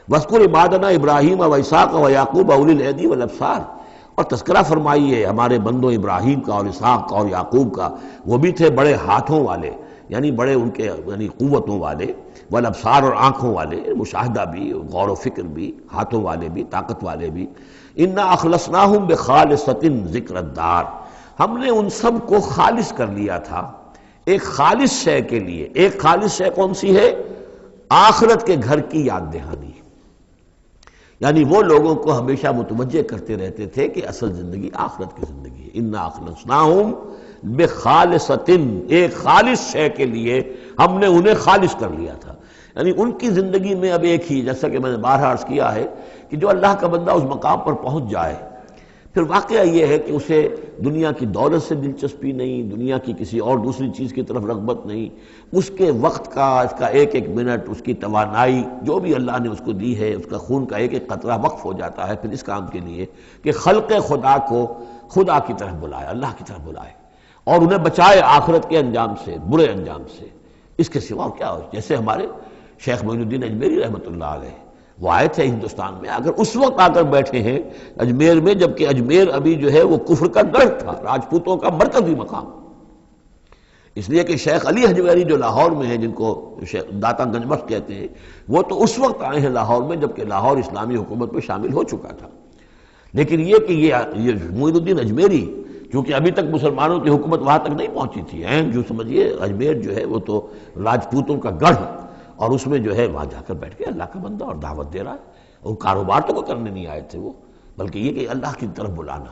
وَاذْكُرْ عِبَادَنَا إِبْرَاهِيمَ وَإِسْحَاقَ وَيَعْقُوبَ أُولِي الْأَيْدِي وَالْأَبْصَارِ، اور تذکرہ فرمائیے ہمارے بندوں ابراہیم کا اور اسحاق کا اور یعقوب کا، وہ بھی تھے بڑے ہاتھوں والے، یعنی بڑے ان کے یعنی قوتوں والے، والابصار، اور آنکھوں والے، مشاہدہ بھی، غور و فکر بھی، ہاتھوں والے بھی، طاقت والے بھی۔ انا اخلصناہم بخالصۃ ذکر الدار، ہم نے ان سب کو خالص کر لیا تھا ایک خالص شے کے لیے۔ ایک خالص شے کون سی ہے؟ آخرت کے گھر کی یاد دہانی، یعنی وہ لوگوں کو ہمیشہ متوجہ کرتے رہتے تھے کہ اصل زندگی آخرت کی زندگی ہے۔ انا اخلصناہم بخالصۃ، ایک خالص شے کے لیے ہم نے انہیں خالص کر لیا تھا، یعنی ان کی زندگی میں اب ایک ہی، جیسا کہ میں نے بارہا عرض کیا ہے کہ جو اللہ کا بندہ اس مقام پر پہنچ جائے، پھر واقعہ یہ ہے کہ اسے دنیا کی دولت سے دلچسپی نہیں، دنیا کی کسی اور دوسری چیز کی طرف رغبت نہیں، اس کے وقت کا، اس کا ایک ایک منٹ، اس کی توانائی جو بھی اللہ نے اس کو دی ہے، اس کا خون کا ایک ایک قطرہ وقف ہو جاتا ہے پھر اس کام کے لیے کہ خلق خدا کو خدا کی طرف بلائے، اللہ کی طرف بلائے، اور انہیں بچائے آخرت کے انجام سے، برے انجام سے۔ اس کے سوا کیا ہو؟ جیسے ہمارے شیخ معین الدین اجمیری رحمۃ اللہ علیہ، وہ آئے تھے ہندوستان میں، اگر اس وقت آ کر بیٹھے ہیں اجمیر میں، جبکہ اجمیر ابھی جو ہے وہ کفر کا گڑھ تھا، راجپوتوں کا مرکزی مقام، اس لیے کہ شیخ علی حجویری جو لاہور میں ہیں، جن کو داتا گنج بخش کہتے ہیں، وہ تو اس وقت آئے ہیں لاہور میں جبکہ لاہور اسلامی حکومت میں شامل ہو چکا تھا۔ لیکن یہ کہ یہ معین الدین اجمیری، کیونکہ ابھی تک مسلمانوں کی حکومت وہاں تک نہیں پہنچی تھی، جو سمجھیے اجمیر جو ہے وہ تو راجپوتوں کا گڑھ، اور اس میں جو ہے وہاں جا کر بیٹھ کے اللہ کا بندہ اور دعوت دے رہا ہے، اور کاروبار تو کوئی کرنے نہیں آئے تھے وہ، بلکہ یہ کہ اللہ کی طرف بلانا۔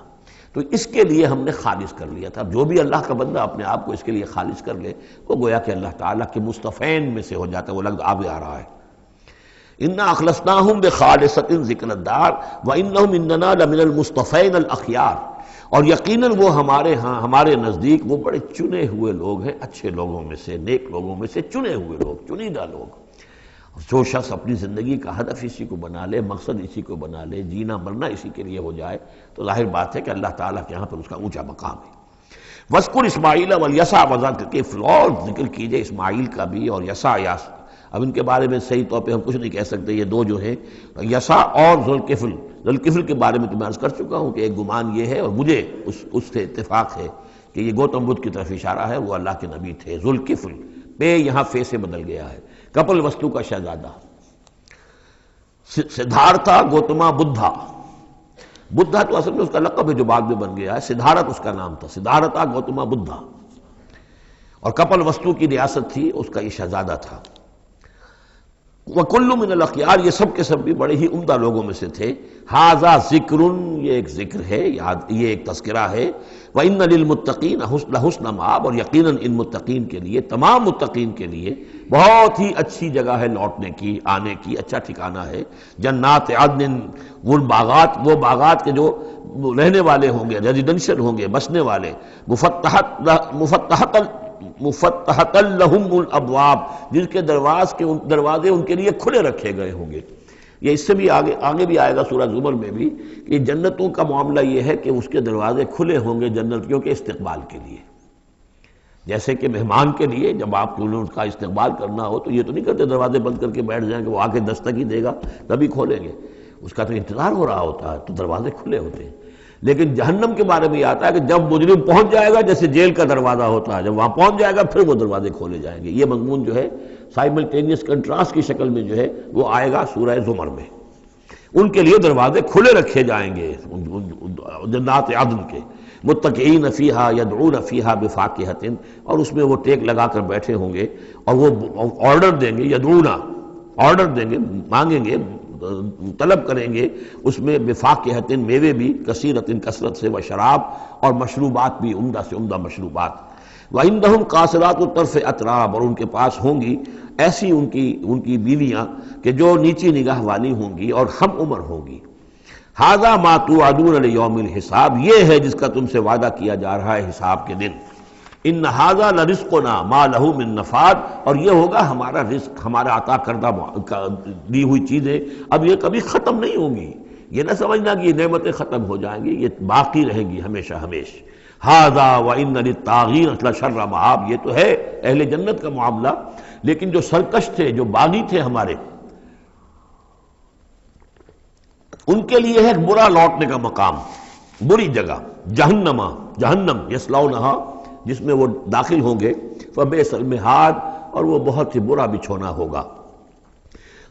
تو اس کے لیے ہم نے خالص کر لیا تھا۔ جو بھی اللہ کا بندہ اپنے آپ کو اس کے لیے خالص کر لے، وہ گویا کہ اللہ تعالیٰ کے مصطفین میں سے ہو جاتا ہے، وہ لفظ آگے آ رہا ہے۔ انا اخلصناہم بخالصۃ ذکر الدار وانہم اننا لمن المصطفین الاخیار، اور یقیناً وہ ہمارے ہاں، ہمارے نزدیک وہ بڑے چنے ہوئے لوگ ہیں، اچھے لوگوں میں سے، نیک لوگوں میں سے چنے ہوئے لوگ، چنیدہ لوگ۔ جو شخص اپنی زندگی کا ہدف اسی کو بنا لے، مقصد اسی کو بنا لے، جینا مرنا اسی کے لیے ہو جائے، تو ظاہر بات ہے کہ اللہ تعالیٰ کے یہاں پر اس کا اونچا مقام ہے۔ وَاذْكُرْ إِسْمَاعِيلَ وَالْيَسَعَ وَذَا کے اور ذکر کیجئے اسماعیل کا بھی اور یسع۔ اب ان کے بارے میں صحیح طور پہ ہم کچھ نہیں کہہ سکتے، یہ دو جو ہیں یسع اور ذوالکفل۔ ذوالکفل کے بارے میں تو میں عرض کر چکا ہوں کہ ایک گمان یہ ہے، اور مجھے اس سے اتفاق ہے کہ یہ گوتم بدھ کی طرف اشارہ ہے، وہ اللہ کے نبی تھے۔ ذوالکفل، پے یہاں فے سے بدل گیا ہے، کپل وستو کا شہزادہ، سدھارتھا گوتما بدھا۔ بدھا تو اصل میں اس کا لقب ہے جو بعد میں بن گیا ہے، سدھارتھ اس کا نام تھا، سدھارتھا گوتما بدھا، اور کپل وستو کی ریاست تھی، اس کا یہ شہزادہ تھا۔ وَكُلُّ مِنَ الْأَخْيَارِ، یہ سب کے سب بھی بڑے ہی عمدہ لوگوں میں سے تھے۔ ھَذَا ذِکْرٌ، یہ ایک ذکر ہے، یہ ایک تذکرہ ہے۔ وَإِنَّ لِلْمُتَّقِينَ لَحُسْنَ مآب، اور یقیناً ان متقین کے لیے، تمام متقین کے لیے بہت ہی اچھی جگہ ہے لوٹنے کی، آنے کی، اچھا ٹھکانہ ہے۔ جنات عدن، وہ باغات کے جو رہنے والے ہوں گے، ریزیڈنشل ہوں گے، بسنے والے، مفتحۃ لہم الابواب، جن کے دروازے ان کے لیے کھلے رکھے گئے ہوں گے۔ یہ اس سے بھی آگے بھی آئے گا سورہ زمر میں بھی کہ جنتوں کا معاملہ یہ ہے کہ اس کے دروازے کھلے ہوں گے جنتیوں کے استقبال کے لیے، جیسے کہ مہمان کے لیے جب آپ کو اس کا استقبال کرنا ہو تو یہ تو نہیں کرتے دروازے بند کر کے بیٹھ جائیں کہ وہ آ کے دستک ہی دے گا تبھی کھولیں گے، اس کا تو انتظار ہو رہا ہوتا ہے، تو دروازے کھلے ہوتے ہیں۔ لیکن جہنم کے بارے میں یہ آتا ہے کہ جب مجرم پہنچ جائے گا، جیسے جیل کا دروازہ ہوتا ہے، جب وہاں پہنچ جائے گا پھر وہ دروازے کھولے جائیں گے۔ یہ مضمون جو ہے سائملٹینیس کنٹراسٹ کی شکل میں جو ہے وہ آئے گا سورہ زمر میں۔ ان کے لیے دروازے کھلے رکھے جائیں گے جنات عدن کے، متکئین فیہا یدعون فیہا بفاکہۃ، اور اس میں وہ ٹیک لگا کر بیٹھے ہوں گے اور وہ آرڈر دیں گے، یدعون آرڈر دیں گے، مانگیں گے، طلب کریں گے اس میں بفاکہۃ، میوے بھی، کثیرۃ کثرت سے، و شراب، اور مشروبات بھی، عمدہ سے عمدہ مشروبات۔ وَعِندَهُمْ قَاصِرَاتُ الطَّرْفِ أَتْرَابٌ، اور ان کے پاس ہوں گی ایسی ان کی بیویاں کہ جو نیچی نگاہ والی ہوں گی اور ہم عمر ہوں گی۔ هَذَا مَا تُوعَدُونَ لِيَوْمِ الْحِسَابِ، یہ ہے جس کا تم سے وعدہ کیا جا رہا ہے حساب کے دن۔ ان هَذَا لَرِزْقُنَا مَا لَهُ مِن نَفَادٍ، اور یہ ہوگا ہمارا رزق، ہمارا عطا کردہ دی ہوئی چیزیں اب یہ کبھی ختم نہیں ہوں گی۔ یہ نہ سمجھنا کہ یہ نعمتیں ختم ہو جائیں گی، یہ باقی رہیں گی ہمیشہ ہمیش۔ ہذا وَإِنَّ لِلطَّاغِينَ لَشَرَّ مآب، یہ تو ہے اہل جنت کا معاملہ، لیکن جو سرکش تھے، جو باغی تھے ہمارے، ان کے لیے ہے ایک برا لوٹنے کا مقام، بری جگہ، جہنم یصلونہا، جس میں وہ داخل ہوں گے، فبئس المہاد، اور وہ بہت ہی برا بچھونا ہوگا۔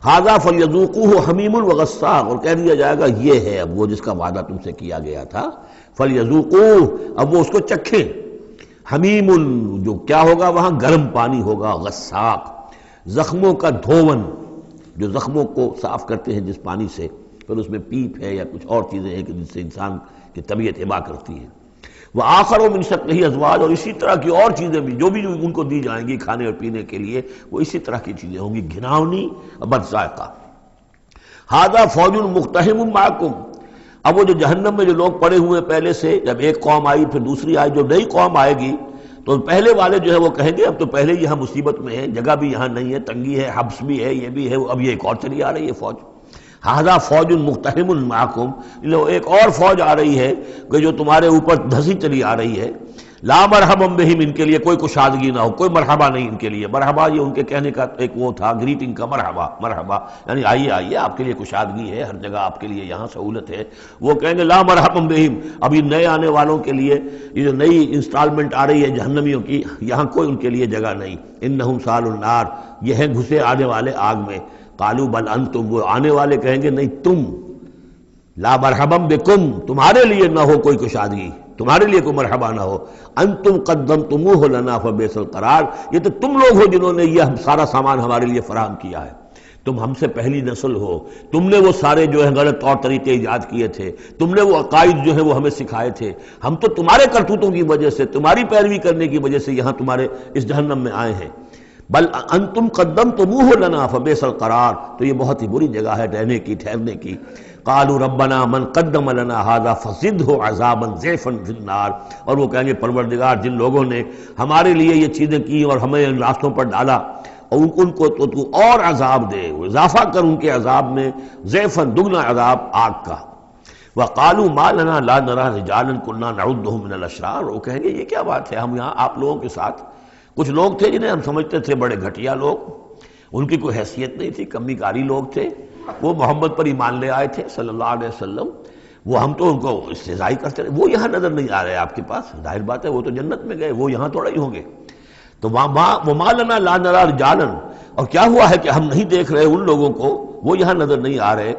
ھذا فلیذوقوہ حمیم وغساق، اور کہہ دیا جائے گا یہ ہے اب وہ جس کا وعدہ تم سے کیا گیا تھا، فلیذوقوہ، اب وہ اس کو چکھیں۔ حمیم، جو کیا ہوگا وہاں گرم پانی ہوگا، غساق، زخموں کا دھون، جو زخموں کو صاف کرتے ہیں جس پانی سے، پھر اس میں پیپ ہے یا کچھ اور چیزیں ہیں کہ جس سے انسان کی طبیعت ہبا کرتی ہے۔ وآخر من شکلہ ازواج، اور اسی طرح کی اور چیزیں بھی جو ان کو دی جائیں گی کھانے اور پینے کے لیے، وہ اسی طرح کی چیزیں ہوں گی، گھناؤنی اور بد ذائقہ۔ ھذا فوج مقتحم معکم، اب وہ جو جہنم میں جو لوگ پڑے ہوئے پہلے سے، جب ایک قوم آئی پھر دوسری آئی، جو نئی قوم آئے گی تو پہلے والے جو ہے وہ کہیں گے اب تو پہلے یہاں مصیبت میں ہیں، جگہ بھی یہاں نہیں ہے، تنگی ہے، حبس بھی ہے، یہ بھی ہے، اب یہ ایک اور چلی آ رہی ہے فوج۔ ھذا فوج مقتحم معکم، ایک اور فوج آ رہی ہے کہ جو تمہارے اوپر دھسی چلی آ رہی ہے۔ لا مرحبا بہم، ان کے لیے کوئی کشادگی نہ ہو، کوئی مرحبا نہیں ان کے لیے۔ مرحبا یہ ان کے کہنے کا ایک وہ تھا، گریٹنگ کا، مرحبا یعنی آئیے آئیے، آپ کے لیے کشادگی ہے، ہر جگہ آپ کے لیے یہاں سہولت ہے۔ وہ کہیں گے لا مرحبا بہم، اب یہ نئے آنے والوں کے لیے یہ جو نئی انسٹالمنٹ آ رہی ہے جہنمیوں کی، یہاں کوئی ان کے لیے جگہ نہیں۔ انہم صالوا النار، یہ ہیں گھسے آنے والے آگ میں۔ قالوا بل انتم، وہ آنے والے کہیں گے نہیں تم، لا مرحبا بکم، تمہارے لیے نہ ہو کوئی کشادگی، تمہارے لیے کوئی مرحبا نہ ہو۔ انتم قدمتموہ لنا فبئس القرار، یہ تو تم لوگ ہو جنہوں نے یہ سارا سامان ہمارے لیے فراہم کیا ہے، تم ہم سے پہلی نسل ہو، تم نے وہ سارے جو ہے غلط طور طریقے ایجاد کیے تھے، تم نے وہ عقائد جو ہے وہ ہمیں سکھائے تھے، ہم تو تمہارے کرتوتوں کی وجہ سے، تمہاری پیروی کرنے کی وجہ سے یہاں تمہارے اس جہنم میں آئے ہیں۔ بل انتم قدمتموہ لنا فبئس القرار، تو یہ بہت ہی بری جگہ ہے رہنے کی، ٹھہرنے کی۔ قالوا ربنا من قدم لنا هذا فزده عذابا ضعفا في النار، اور وہ کہیں گے پروردگار جن لوگوں نے ہمارے لیے یہ چیزیں کی اور ہمیں ان راستوں پر ڈالا، اور ان کو تو اور عذاب دے، اضافہ کر ان کے عذاب میں، ضعفا دگنا عذاب آگ کا۔ وقالوا ما لنا لا نرى رجالا كنا نعدهم من الاشرار، وہ کہیں گے یہ کیا بات ہے، ہم یہاں آپ لوگوں کے ساتھ کچھ لوگ تھے جنہیں ہم سمجھتے تھے بڑے گھٹیا لوگ، ان کی کوئی حیثیت نہیں تھی، کمی کاری لوگ تھے، وہ محمد پر ایمان لے آئے تھے صلی اللہ علیہ وسلم، وہ ہم تو ان کو استہزائی کرتے رہے، وہ یہاں نظر نہیں آ رہے آپ کے پاس، ظاہر بات ہے وہ تو جنت میں گئے، وہ یہاں تھوڑا ہی ہوں گے۔ تو وما لنا لا نرى رجالا، اور کیا ہوا ہے کہ ہم نہیں دیکھ رہے ان لوگوں کو، وہ یہاں نظر نہیں آ رہے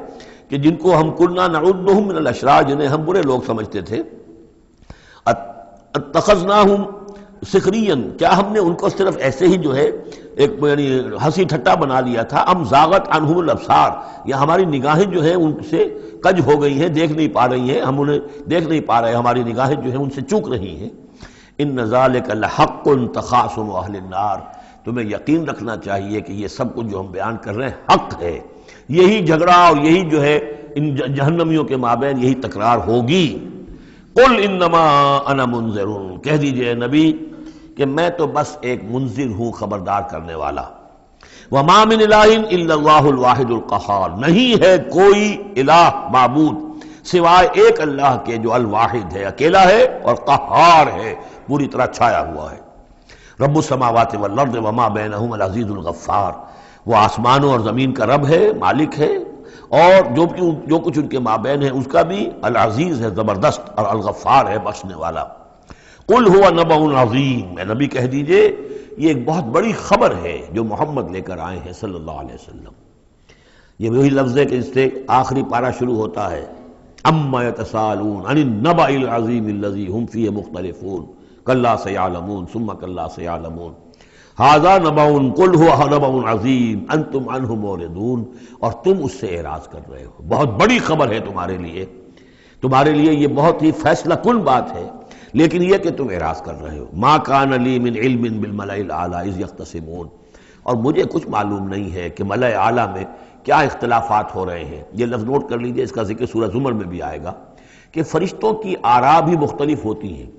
کہ جن کو ہم كنا نعدهم من الاشرار، جنہیں ہم برے لوگ سمجھتے تھے۔ اتخذناهم سخریا، کیا ہم نے ان کو صرف ایسے ہی جو ہے ایک یعنی ہنسی ٹھٹا بنا لیا تھا، ام زاغت عنہم الابصار، یا ہماری نگاہیں جو ہیں ان سے کج ہو گئی ہیں، دیکھ نہیں پا رہی ہیں، ہم انہیں دیکھ نہیں پا رہے، ہماری نگاہیں جو ہیں ان سے چوک رہی ہیں۔ ان ذالک لحق تخاصم اہل النار، تمہیں یقین رکھنا چاہیے کہ یہ سب کچھ جو ہم بیان کر رہے ہیں حق ہے، یہی جھگڑا اور یہی جو ہے ان جہنمیوں کے مابین یہی تکرار ہوگی۔ قل انما انا منذر، کہہ دیجئے نبی کہ میں تو بس ایک منذر ہوں، خبردار کرنے والا۔ وما من الہ الا اللہ الواحد القہار، نہیں ہے کوئی الہ معبود سوائے ایک اللہ کے جو الواحد ہے، اکیلا ہے اور قہار ہے، پوری طرح چھایا ہوا ہے۔ رب السماوات والارض وما بینہما العزیز الغفار، وہ آسمانوں اور زمین کا رب ہے، مالک ہے، اور جو کچھ ان کے مابین ہے اس کا بھی العزیز ہے، زبردست، اور الغفار ہے، بخشنے والا۔ قل هو نبأ عظیم، اے نبی کہہ دیجئے یہ ایک بہت بڑی خبر ہے جو محمد لے کر آئے ہیں صلی اللہ علیہ وسلم۔ یہ وہی لفظ ہے کہ اس سے آخری پارہ شروع ہوتا ہے، اما یتساءلون عن النبأ العظیم الذی هم فیہ مختلفون کلا سیعلمون ثم کلا سیعلمون ھذا نبأ قل هو نبأ عظیم انتم عنہ معرضون، اور تم اس سے اعراض کر رہے ہو، بہت بڑی خبر ہے تمہارے لیے یہ بہت ہی فیصلہ کن بات ہے، لیکن یہ کہ تم اعراض کر رہے ہو. ما کان لی من علم بالملأ الاعلی اذ یختصمون، اور مجھے کچھ معلوم نہیں ہے کہ ملأ اعلیٰ میں کیا اختلافات ہو رہے ہیں. یہ لفظ نوٹ کر لیجئے، اس کا ذکر سورہ زمر میں بھی آئے گا کہ فرشتوں کی آراء بھی مختلف ہوتی ہیں،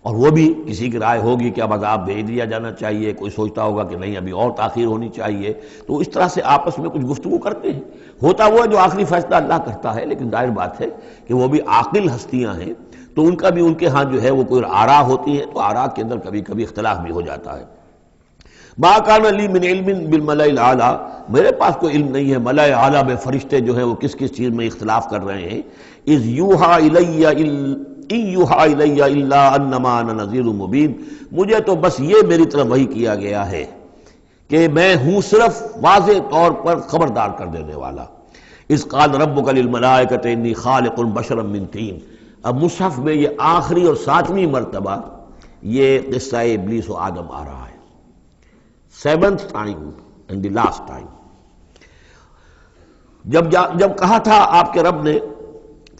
اور وہ بھی کسی کی رائے ہوگی کہ اب عذاب بھیج دیا جانا چاہیے، کوئی سوچتا ہوگا کہ نہیں ابھی اور تاخیر ہونی چاہیے. تو اس طرح سے آپس میں کچھ گفتگو کرتے ہیں. ہوتا وہ ہے جو آخری فیصلہ اللہ کرتا ہے، لیکن ظاہر بات ہے کہ وہ بھی عاقل ہستیاں ہیں، تو ان کا بھی ان کے ہاں جو ہے وہ کوئی آراء ہوتی ہے، تو آراء کے اندر کبھی کبھی اختلاف بھی ہو جاتا ہے. ما کان لی من علم بالملأ الاعلی، میرے پاس کوئی علم نہیں ہے ملأ اعلیٰ میں فرشتے جو ہیں وہ کس کس چیز میں اختلاف کر رہے ہیں. اذ یوحی الی ان یوحی الی الا انما انا نذیر مبین، مجھے تو بس یہ میری طرف وحی کیا گیا ہے کہ میں ہوں صرف واضح طور پر خبردار کر دینے والا. اذ قال ربک للملائکۃ انی خالق بشرا من طین. اب مصحف میں یہ آخری اور 7ویں مرتبہ یہ قصہ ابلیس و آدم آ رہا ہے. 7th time and the last time. جب کہا تھا آپ کے رب نے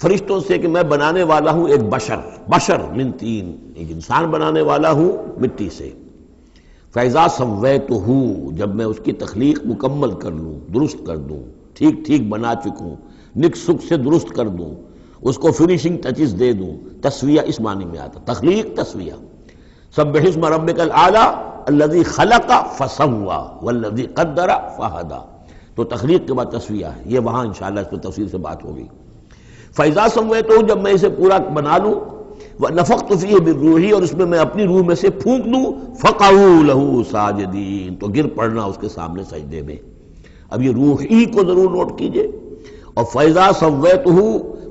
فرشتوں سے کہ میں بنانے والا ہوں ایک بشر من طین، ایک انسان بنانے والا ہوں مٹی سے. فَإِذَا سَوَّيْتُهُ، جب میں اس کی تخلیق مکمل کر لوں، درست کر دوں، ٹھیک ٹھیک بنا چکوں، نک سک سے درست کر دوں، اس کو فنیشنگ ٹچز دے دوں. تسویہ اس معنی میں آتا، تخلیق تسویہ. سبح اسم ربک الاعلی الذی خلق فسوی والذی قدر فہدی. تو تخلیق کے بعد تسویہ ہے، یہ وہاں انشاءاللہ اس پر تفصیل سے بات ہوگی. فَإِذَا سَوَّيْتُهُ، جب میں اسے پورا بنا لوں، وَنَفَخْتُ فِيهِ مِن رُوحِی، اور اس میں اپنی روح میں سے پھونک دوں، فَقَعُوا لَهُ سَاجِدِینَ، تو گر پڑنا اس کے سامنے سجدے میں. اب یہ روحی کو ضرور نوٹ کیجئے. اور فَإِذَا سَوَّيْتُهُ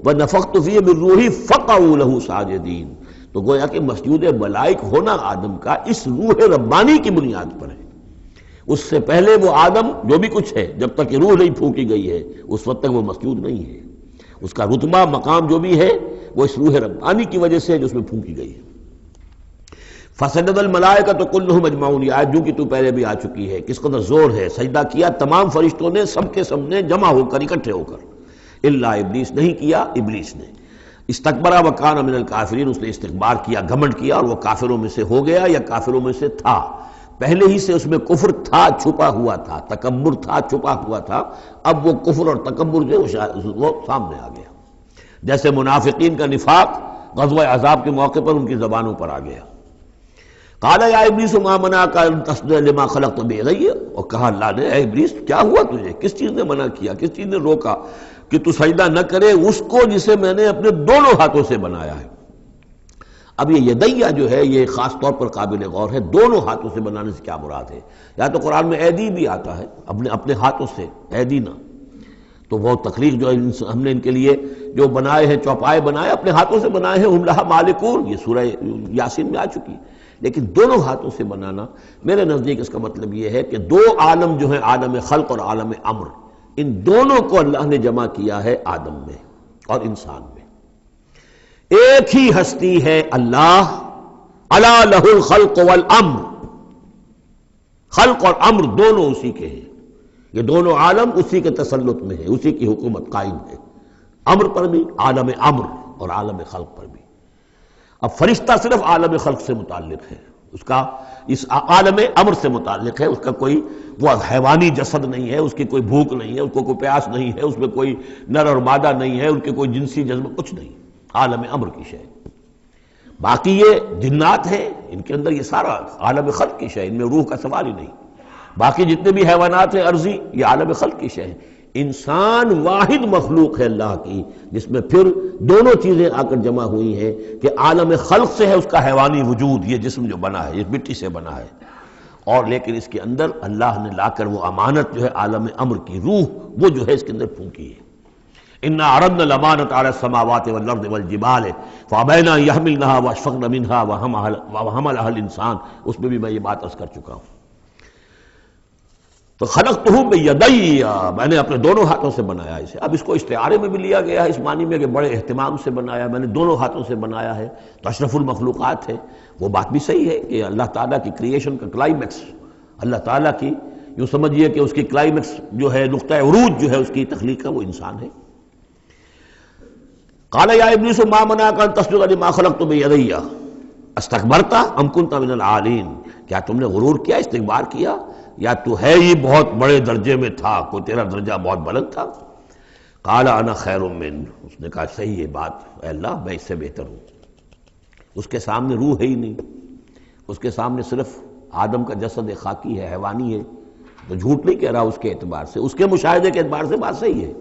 وَنَفَخْتُ فِيهِ مِن رُوحِی فَقَعُوا لَهُ سَاجِدِینَ. تو گویا کہ مسجود ملائک ہونا آدم کا اس روح ربانی کی بنیاد پر ہے. اس سے پہلے وہ آدم جو بھی کچھ ہے، جب تک یہ روح نہیں پھونکی گئی ہے اس وقت تک وہ مسجود نہیں ہے. اس کا رتبہ مقام جو بھی ہے وہ اس روح ربانی کی وجہ سے جو اس میں پھونکی گئی ہے. فسجد الملائکۃ کلھم اجمعون، یہ آیت جو کہ تو پہلے بھی آ چکی ہے، کس قدر زور ہے. سجدہ کیا تمام فرشتوں نے، سب کے سب نے جمع ہو کر، اکٹھے ہو کر. الا ابلیس، نہیں کیا ابلیس نے. استکبر وکان من الکافرین، اس نے استکبار کیا، گھمنڈ کیا، اور وہ کافروں میں سے ہو گیا یا کافروں میں سے تھا. پہلے ہی سے اس میں کفر تھا، چھپا ہوا تھا، تکبر تھا، چھپا ہوا تھا. اب وہ کفر اور تکبر جو وہ سامنے آ گیا. جیسے منافقین کا نفاق غزوہ احزاب کے موقع پر ان کی زبانوں پر آ گیا. قال یا ابلیس ما منعک ان تسجد لما خلقت بیدی، اور کہا اللہ نے اے ابلیس کیا ہوا تجھے، کس چیز نے منع کیا، کس چیز نے روکا کہ تو سجدہ نہ کرے اس کو جسے میں نے اپنے دونوں ہاتھوں سے بنایا ہے. اب یہ یدیہ جو ہے یہ خاص طور پر قابل غور ہے. دونوں ہاتھوں سے بنانے سے کیا مراد ہے؟ یا تو قرآن میں ایدی بھی آتا ہے، اپنے ہاتھوں سے، ایدینا. تو وہ تخلیق جو ہم نے ان کے لیے جو بنائے ہیں، چوپائے بنائے، اپنے ہاتھوں سے بنائے ہیں. ہم لہا مالکون، یہ سورہ یاسین میں آ چکی. لیکن دونوں ہاتھوں سے بنانا میرے نزدیک اس کا مطلب یہ ہے کہ دو عالم جو ہیں، عالم خلق اور عالم امر، ان دونوں کو اللہ نے جمع کیا ہے آدم میں اور انسان میں. ایک ہی ہستی ہے اللہ، الا لہ الخلق والامر، خلق اور امر دونوں اسی کے ہیں. یہ دونوں عالم اسی کے تسلط میں ہے، اسی کی حکومت قائم ہے. امر پر بھی، عالم امر اور عالم خلق پر بھی. اب فرشتہ صرف عالم خلق سے متعلق ہے، اس کا اس عالم امر سے متعلق ہے. اس کا کوئی وہ حیوانی جسد نہیں ہے، اس کی کوئی بھوک نہیں ہے، اس کو کوئی پیاس نہیں ہے، اس میں کوئی نر اور مادہ نہیں ہے، ان کے کوئی جنسی جذبہ کچھ نہیں. عالم امر کی شے. باقی یہ جنات ہیں، ان کے اندر یہ سارا عالم خلق کی شے، ان میں روح کا سوال ہی نہیں. باقی جتنے بھی حیوانات ہیں ارضی، یہ عالم خلق کی شے ہے. انسان واحد مخلوق ہے اللہ کی، جس میں پھر دونوں چیزیں آ کر جمع ہوئی ہیں کہ عالم خلق سے ہے اس کا حیوانی وجود، یہ جسم جو بنا ہے، یہ مٹی سے بنا ہے. اور لیکن اس کے اندر اللہ نے لا کر وہ امانت جو ہے عالم امر کی روح، وہ جو ہے اس کے اندر پھونکی ہے. انا عرضنا الامانۃ علی السماوات والارض والجبال فابین ان یحملنها واشفقن منها وحملها الانسان. اس میں بھی میں یہ بات عرض کر چکا ہوں. تو خلقتہ بیدی، میں نے اپنے دونوں ہاتھوں سے بنایا اسے. اب اس کو استعارے میں بھی لیا گیا ہے اس معنی میں کہ بڑے اہتمام سے بنایا، میں نے دونوں ہاتھوں سے بنایا ہے، تو اشرف المخلوقات ہے. وہ بات بھی صحیح ہے کہ اللہ تعالیٰ کی کریشن کا کلائمیکس، اللہ تعالیٰ کی یوں سمجھیے کہ اس کی کلائمیکس جو ہے، نقطہ عروج جو ہے اس کی تخلیق کا، وہ انسان ہے. قال یا ابلیس ما منعک ان تسجد لما خلقت بیدی، استکبرت ام کنت من العالین، کیا تم نے غرور کیا، استکبار کیا، یا تو ہے ہی بہت بڑے درجے میں تھا، کوئی تیرا درجہ بہت بلند تھا؟ قال انا خیر من، اس نے کہا صحیح ہے بات، اے اللہ میں اس سے بہتر ہوں۔ اس کے سامنے روح ہے ہی نہیں، اس کے سامنے صرف آدم کا جسد خاکی ہے، حیوانی ہے، تو جھوٹ نہیں کہہ رہا اس کے اعتبار سے، اس کے مشاہدے کے اعتبار سے بات صحیح ہے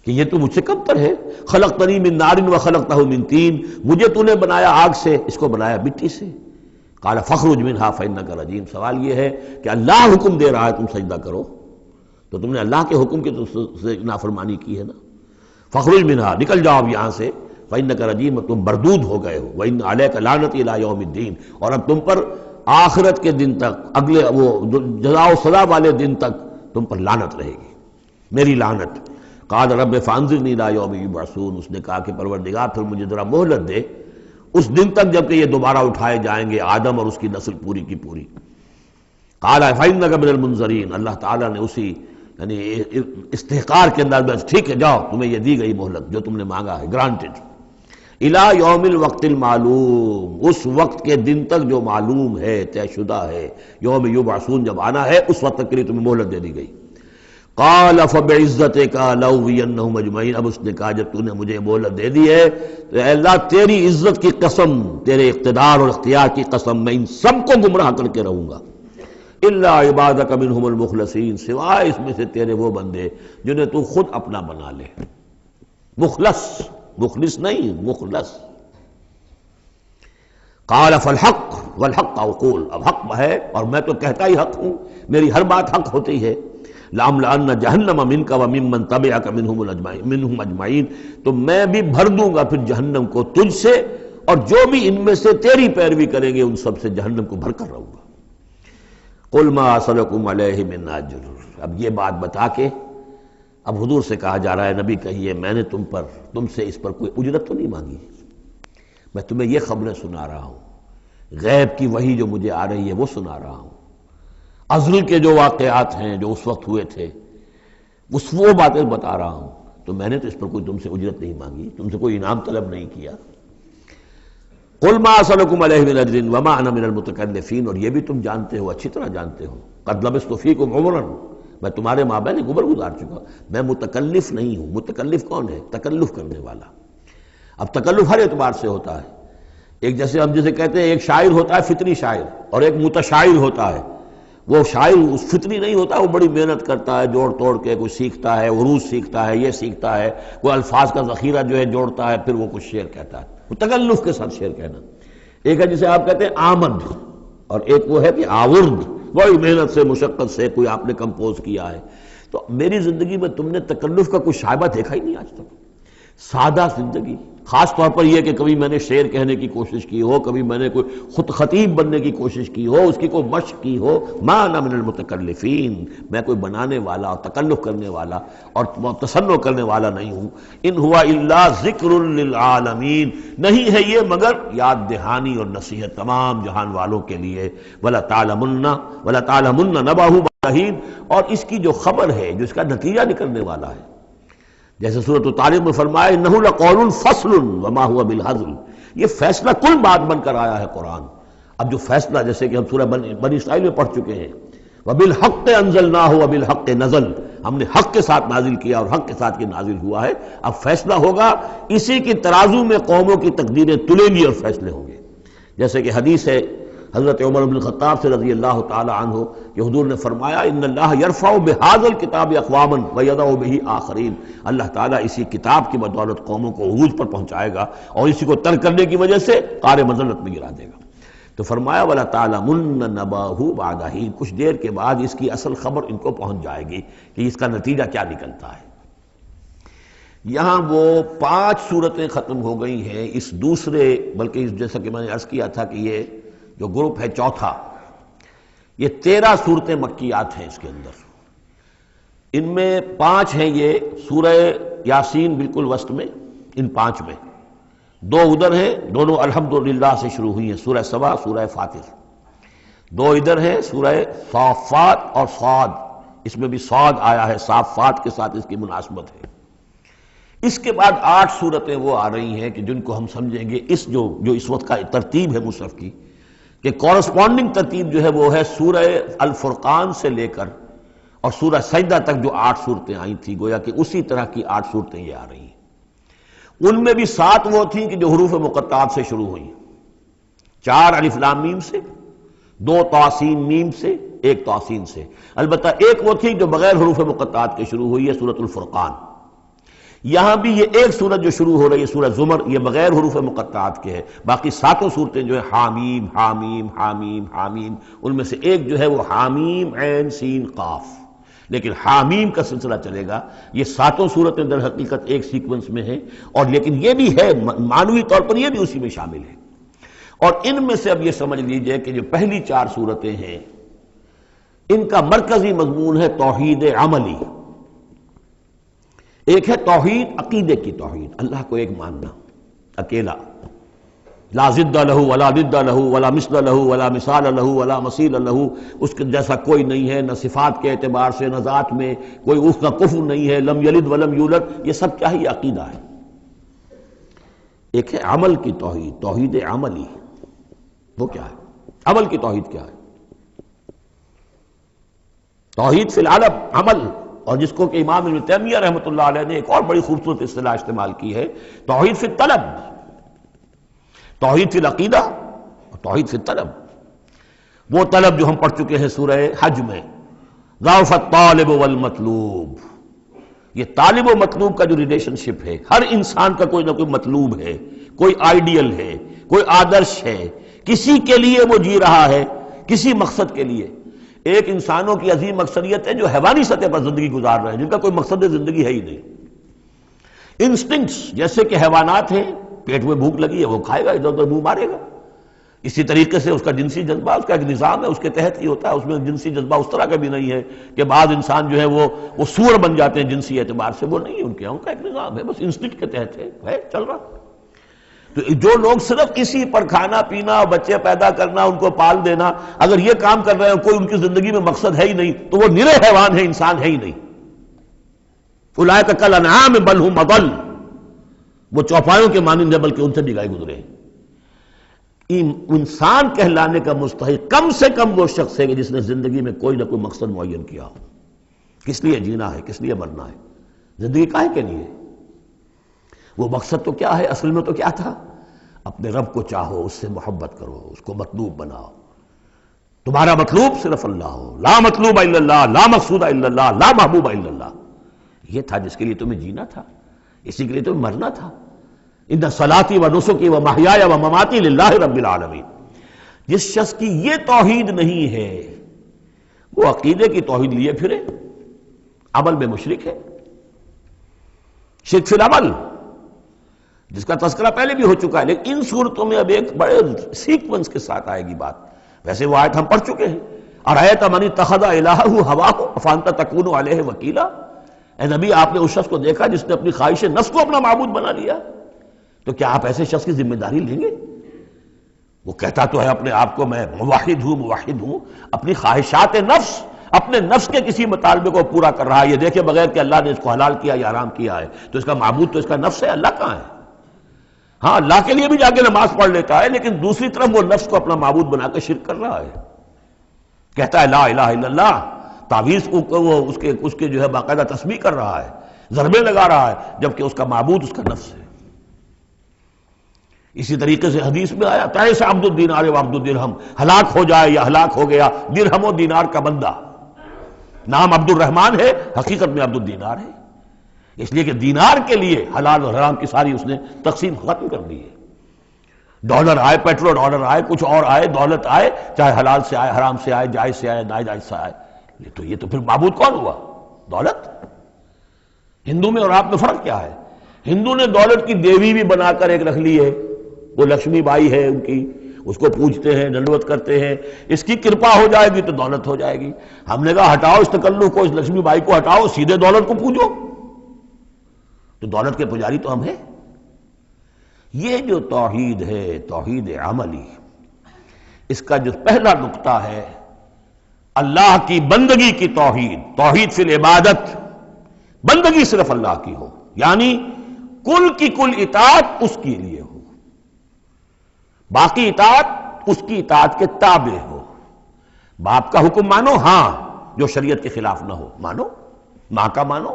کہ یہ تو مجھ سے کم تر ہے۔ خلقتنی من نار وخلقتہ من طین، مجھے تو نے بنایا آگ سے، اس کو بنایا مٹی سے۔ قال فاخرج منہا فانک رجیم، سوال یہ ہے کہ اللہ حکم دے رہا ہے تم سجدہ کرو، تو تم نے اللہ کے حکم کی تو نافرمانی کی ہے نا۔ فاخرج منہا، نکل جاؤ اب یہاں سے، فانک رجیم، تم مردود ہو گئے ہو، وان علیک لعنتی الی یوم الدین، اور اب تم پر آخرت کے دن تک، اگلے وہ جزا و سزا والے دن تک تم پر لعنت رہے گی، میری لعنت۔ قال رب فانظرنی الی یوم یبعثون، اس نے کہا کہ پروردگار پھر مجھے ذرا مہلت دے اس دن تک جب کہ یہ دوبارہ اٹھائے جائیں گے، آدم اور اس کی نسل پوری کی پوری۔ قال فإنک من المنظرین، اللہ تعالیٰ نے اسی یعنی استحقار کے انداز میں ٹھیک ہے جاؤ، تمہیں یہ دی گئی مہلت جو تم نے مانگا ہے، گرانٹڈ۔ الی یوم الوقت المعلوم، اس وقت کے دن تک جو معلوم ہے، طے شدہ ہے، یوم یبعثون جب آنا ہے اس وقت تک کے لیے تمہیں مہلت دے دی گئی۔ قال فبعزتک لأغوینہم اجمعین، اب اس نے کہا جب تو نے مجھے مہلت دے دی ہے تو اے اللہ تیری عزت کی قسم، تیرے اقتدار اور اختیار کی قسم، میں ان سب کو گمراہ کر کے رہوں گا، الا عبادک منہم المخلصین، سوائے اس میں سے تیرے وہ بندے جنہیں تو خود اپنا بنا لے۔ مخلص، مخلص نہیں، مخلص۔ قال فالحق والحق اقول، اب حق ہے اور میں تو کہتا ہی حق ہوں، میری ہر بات حق ہوتی ہے۔ لَأَمْلَأَنَّ جَهَنَّمَ مِنْكَ وَمِمَّنْ تَبِعَكَ مِنْهُمْ أَجْمَعِينَ، تو میں بھی بھر دوں گا پھر جہنم کو تجھ سے، اور جو بھی ان میں سے تیری پیروی کریں گے ان سب سے جہنم کو بھر کر رہوں گا۔ قُلْ مَا أَسْأَلُكُمْ عَلَيْهِ مِنْ أَجْرٍ، اب یہ بات بتا کے اب حضور سے کہا جا رہا ہے نبی کہیے میں نے تم سے اس پر کوئی اجرت تو نہیں مانگی، میں تمہیں یہ خبریں سنا رہا ہوں، غیب کی وحی جو مجھے آ رہی ہے وہ سنا رہا ہوں، ازل کے جو واقعات ہیں جو اس وقت ہوئے تھے وہ باتیں بتا رہا ہوں، تو میں نے تو اس پر کوئی تم سے اجرت نہیں مانگی، تم سے کوئی انعام طلب نہیں کیا۔ قُلْ مَا أَسْأَلُكُمْ عَلَيْهِ مِنْ أَجْرٍ وَمَا أَنَا مِنَ الْمُتَكَلِّفِينَ، اور یہ بھی تم جانتے ہو، اچھی طرح جانتے ہو، قَدْ لَبِثْتُ فِيكُمْ عُمُرًا، میں تمہارے مابین ایک عمر گزار چکا، میں متکلف نہیں ہوں۔ متکلف کون ہے؟ تکلف کرنے والا۔ اب تکلف ہر اعتبار سے ہوتا ہے، ایک جیسے ہم جسے کہتے ہیں ایک شاعر ہوتا ہے فطری شاعر، اور ایک متشاعر ہوتا ہے۔ وہ شاعر اس فطری نہیں ہوتا، وہ بڑی محنت کرتا ہے، جوڑ توڑ کے کوئی سیکھتا ہے، عروض سیکھتا ہے، یہ سیکھتا ہے، کوئی الفاظ کا ذخیرہ جو ہے جوڑتا ہے، پھر وہ کچھ شعر کہتا ہے، وہ تکلف کے ساتھ شعر کہنا۔ ایک ہے جسے آپ کہتے ہیں آمد، اور ایک وہ ہے کہ آورد، بڑی محنت سے مشقت سے کوئی آپ نے کمپوز کیا ہے۔ تو میری زندگی میں تم نے تکلف کا کوئی شائبہ دیکھا ہی نہیں آج تک، سادہ زندگی۔ خاص طور پر یہ کہ کبھی میں نے شعر کہنے کی کوشش کی ہو، کبھی میں نے کوئی خود خطیب بننے کی کوشش کی ہو، اس کی کوئی مشق کی ہو، ما انا من المتکلفین، میں کوئی بنانے والا اور تکلف کرنے والا اور تصنع کرنے والا نہیں ہوں۔ ان ہوا الا ذکر للعالمین، نہیں ہے یہ مگر یاد دہانی اور نصیحت تمام جہان والوں کے لیے۔ ولا تعلمن نبأہ بعد حین، اور اس کی جو خبر ہے، جو اس کا نتیجہ نکلنے والا ہے، جیسے سورۃ الطارق میں فرمایا انہ لقول فصل وما هو بالہزل، یہ فیصلہ کن بات بن کر آیا ہے قرآن۔ اب جو فیصلہ، جیسے کہ ہم سورہ بنی اسرائیل میں پڑھ چکے ہیں، وبالحق انزلناہ وبالحق نزل، ہم نے حق کے ساتھ نازل کیا اور حق کے ساتھ یہ نازل ہوا ہے۔ اب فیصلہ ہوگا، اسی کی ترازو میں قوموں کی تقدیریں تلیں گی اور فیصلے ہوں گے۔ جیسے کہ حدیث ہے حضرت عمر بن الخطاب سے رضی اللہ تعالی عنہ کہ حضور نے فرمایا ان اللہ یرفع بہذا الکتاب اقواما ویضع بہ آخرین، اللہ تعالیٰ اسی کتاب کی بدولت قوموں کو عروج پر پہنچائے گا اور اسی کو ترک کرنے کی وجہ سے قعر مذلت میں گرا دے گا۔ تو فرمایا ولا تعلمن نبأہ بعد حین، کچھ دیر کے بعد اس کی اصل خبر ان کو پہنچ جائے گی کہ اس کا نتیجہ کیا نکلتا ہے۔ یہاں وہ 5 صورتیں ختم ہو گئی ہیں اس دوسرے، بلکہ جیسا کہ میں نے عرض کیا تھا کہ یہ جو گروپ ہے چوتھا، یہ 13 صورتیں مکیات ہیں اس کے اندر۔ ان میں 5 ہیں یہ سورہ یاسین بالکل وسط میں، ان 5 میں 2 ادھر ہیں، دونوں الحمدللہ سے شروع ہوئی ہیں، سورہ سبا، سورہ فاطر۔ 2 ادھر ہیں، سورہ صافات اور صاد، اس میں بھی صاد آیا ہے، صافات کے ساتھ اس کی مناسبت ہے۔ اس کے بعد 8 صورتیں وہ آ رہی ہیں کہ جن کو ہم سمجھیں گے اس جو اس وقت کا ترتیب ہے مصحف کی، کہ کورسپونڈنگ ترتیب جو ہے وہ ہے سورہ الفرقان سے لے کر اور سورہ سجدہ تک جو 8 صورتیں آئی تھیں، گویا کہ اسی طرح کی 8 صورتیں یہ آ رہی ہیں۔ ان میں بھی 7 وہ تھیں کہ جو حروف مقطعات سے شروع ہوئیں، 4 الف لام میم سے، 2 طاسین میم سے، 1 طاسین سے، البتہ ایک وہ تھی جو بغیر حروف مقطعات کے شروع ہوئی ہے، سورۃ الفرقان۔ یہاں بھی یہ ایک سورت جو شروع ہو رہی ہے سورہ زمر، یہ بغیر حروف مقطعات کے ہے، باقی 7 صورتیں جو ہے حامیم حامیم حامیم حامیم، ان میں سے ایک جو ہے وہ حامیم عین سین قاف، لیکن حامیم کا سلسلہ چلے گا۔ یہ 7 صورتیں در حقیقت ایک سیکونس میں ہیں، اور لیکن یہ بھی ہے معنوی طور پر یہ بھی اسی میں شامل ہے۔ اور ان میں سے اب یہ سمجھ لیجئے کہ جو پہلی 4 صورتیں ہیں ان کا مرکزی مضمون ہے توحید عملی۔ ایک ہے توحید عقیدے کی توحید، اللہ کو ایک ماننا اکیلا، لا ضد لہ ولا ند لہ ولا مثل لہ ولا مثال لہ ولا مثیل لہ، اس کے جیسا کوئی نہیں ہے، نہ صفات کے اعتبار سے نہ ذات میں، کوئی اس کا کفر نہیں ہے، لم یلد ولم یولد، یہ سب کیا ہے؟ یہ عقیدہ ہے۔ ایک ہے عمل کی توحید، توحید عملی، وہ کیا ہے؟ عمل کی توحید کیا ہے؟ توحید فی العالم عمل، اور جس کو کہ امام ابن تیمیہ رحمۃ اللہ علیہ نے ایک اور بڑی خوبصورت اصطلاح استعمال کی ہے، توحید فی الطلب، توحید فی العقیدہ اور توحید فی الطلب۔ وہ طلب جو ہم پڑھ چکے ہیں سورہ حج میں، ضعف الطالب والمطلوب، یہ طالب و مطلوب کا جو ریلیشن شپ ہے، ہر انسان کا کوئی نہ کوئی مطلوب ہے، کوئی آئیڈیل ہے، کوئی آدرش ہے، کسی کے لیے وہ جی رہا ہے، کسی مقصد کے لیے۔ ایک انسانوں کی عظیم اکثریت ہے جو حیوانی سطح پر زندگی گزار رہے ہیں، جن کا کوئی مقصد زندگی ہے ہی نہیں۔ انسٹنکٹس جیسے کہ حیوانات ہیں، پیٹ میں بھوک لگی ہے وہ کھائے گا، ادھر ادھر منہ مارے گا۔ اسی طریقے سے اس کا جنسی جذبہ، اس کا ایک نظام ہے، اس کے تحت ہی ہوتا ہے۔ اس میں جنسی جذبہ اس طرح کا بھی نہیں ہے کہ بعض انسان جو ہے وہ سور بن جاتے ہیں جنسی اعتبار سے، وہ نہیں ہے، ان کا ایک نظام ہے، بس انسٹنکٹ کے تحت ہے چل رہا۔ تو جو لوگ صرف اسی پر کھانا پینا، بچے پیدا کرنا، ان کو پال دینا، اگر یہ کام کر رہے ہیں، کوئی ان کی زندگی میں مقصد ہے ہی نہیں، تو وہ نرے حیوان ہیں، انسان ہے ہی نہیں۔ اولئک کالانعام بل ھم اضل، وہ چوپایوں کے مانند ہیں بلکہ ان سے بھی گئے گزرے ہیں۔ انسان کہلانے کا مستحق کم سے کم وہ شخص ہے کہ جس نے زندگی میں کوئی نہ کوئی مقصد معین کیا ہو۔ کس لیے جینا ہے، کس لیے مرنا ہے، زندگی کاہے کے لیے؟ وہ مقصد تو کیا ہے؟ اصل میں تو کیا تھا؟ اپنے رب کو چاہو، اس سے محبت کرو، اس کو مطلوب بناؤ، تمہارا مطلوب صرف اللہ ہو، لا مطلوب الا اللہ، لا مقصود الا اللہ، لا محبوب الا اللہ۔ یہ تھا جس کے لیے تمہیں جینا تھا، اسی کے لیے تمہیں مرنا تھا۔ ان صلاتی و نسکی و محیای و مماتی للہ رب العالمین۔ جس شخص کی یہ توحید نہیں ہے وہ عقیدے کی توحید لیے پھرے، عمل میں مشرک ہے، شرک فی العمل، جس کا تذکرہ پہلے بھی ہو چکا ہے، لیکن ان صورتوں میں اب ایک بڑے سیکوینس کے ساتھ آئے گی بات۔ ویسے وہ آیت ہم پڑھ چکے ہیں، ارأیت من اتخذ الہہ ہواہ افانت تکون علیہ وکیلا۔ اے نبی، آپ نے اس شخص کو دیکھا جس نے اپنی خواہش نفس کو اپنا معبود بنا لیا، تو کیا آپ ایسے شخص کی ذمہ داری لیں گے؟ وہ کہتا تو ہے اپنے آپ کو میں موحد ہوں، اپنی خواہشات نفس، اپنے نفس کے کسی مطالبے کو پورا کر رہا ہے۔ یہ دیکھے بغیر کہ اللہ نے اس کو حلال کیا یا حرام کیا ہے، تو اس کا معبود تو اس کا نفس ہے، اللہ کہاں ہے؟ ہاں، اللہ کے لیے بھی جا کے نماز پڑھ لیتا ہے، لیکن دوسری طرف وہ نفس کو اپنا معبود بنا کے شرک کر رہا ہے۔ کہتا ہے لا الہ الا اللہ، تعویذ کو وہ اس کے جو ہے باقاعدہ تسبیح کر رہا ہے، ضربے لگا رہا ہے، جبکہ اس کا معبود اس کا نفس ہے۔ اسی طریقے سے حدیث میں آیا تعیس عبد الدینار و عبد الدرہم، ہلاک ہو جائے یا ہلاک ہو گیا درہم و دینار کا بندہ۔ نام عبد الرحمن ہے، حقیقت میں عبد الدینار ہے، اس لیے کہ دینار کے لیے حلال اور حرام کی ساری اس نے تقسیم ختم کر دی ہے۔ ڈالر آئے، پیٹرو ڈالر آئے، کچھ اور آئے، دولت آئے، چاہے حلال سے آئے، حرام سے آئے، جائز سے آئے، ناجائز سے آئے، یہ تو پھر معبود کون ہوا؟ دولت۔ ہندو میں اور آپ میں فرق کیا ہے؟ ہندو نے دولت کی دیوی بھی بنا کر ایک رکھ لی ہے، وہ لکشمی بائی ہے ان کی، اس کو پوجتے ہیں، دنڈوت کرتے ہیں، اس کی کرپا ہو جائے گی تو دولت ہو جائے گی۔ ہم نے کہا ہٹاؤ اس تکلف کو، اس لکشمی بائی کو ہٹاؤ، سیدھے دولت کو پوجو، تو دولت کے پجاری تو ہم ہیں۔ یہ جو توحید ہے، توحید عملی، اس کا جو پہلا نقطہ ہے اللہ کی بندگی کی توحید، توحید فی العبادت، بندگی صرف اللہ کی ہو، یعنی کل کی کل اطاعت اس کے لیے ہو، باقی اطاعت اس کی اطاعت کے تابع ہو۔ باپ کا حکم مانو، ہاں، جو شریعت کے خلاف نہ ہو مانو، ماں کا مانو،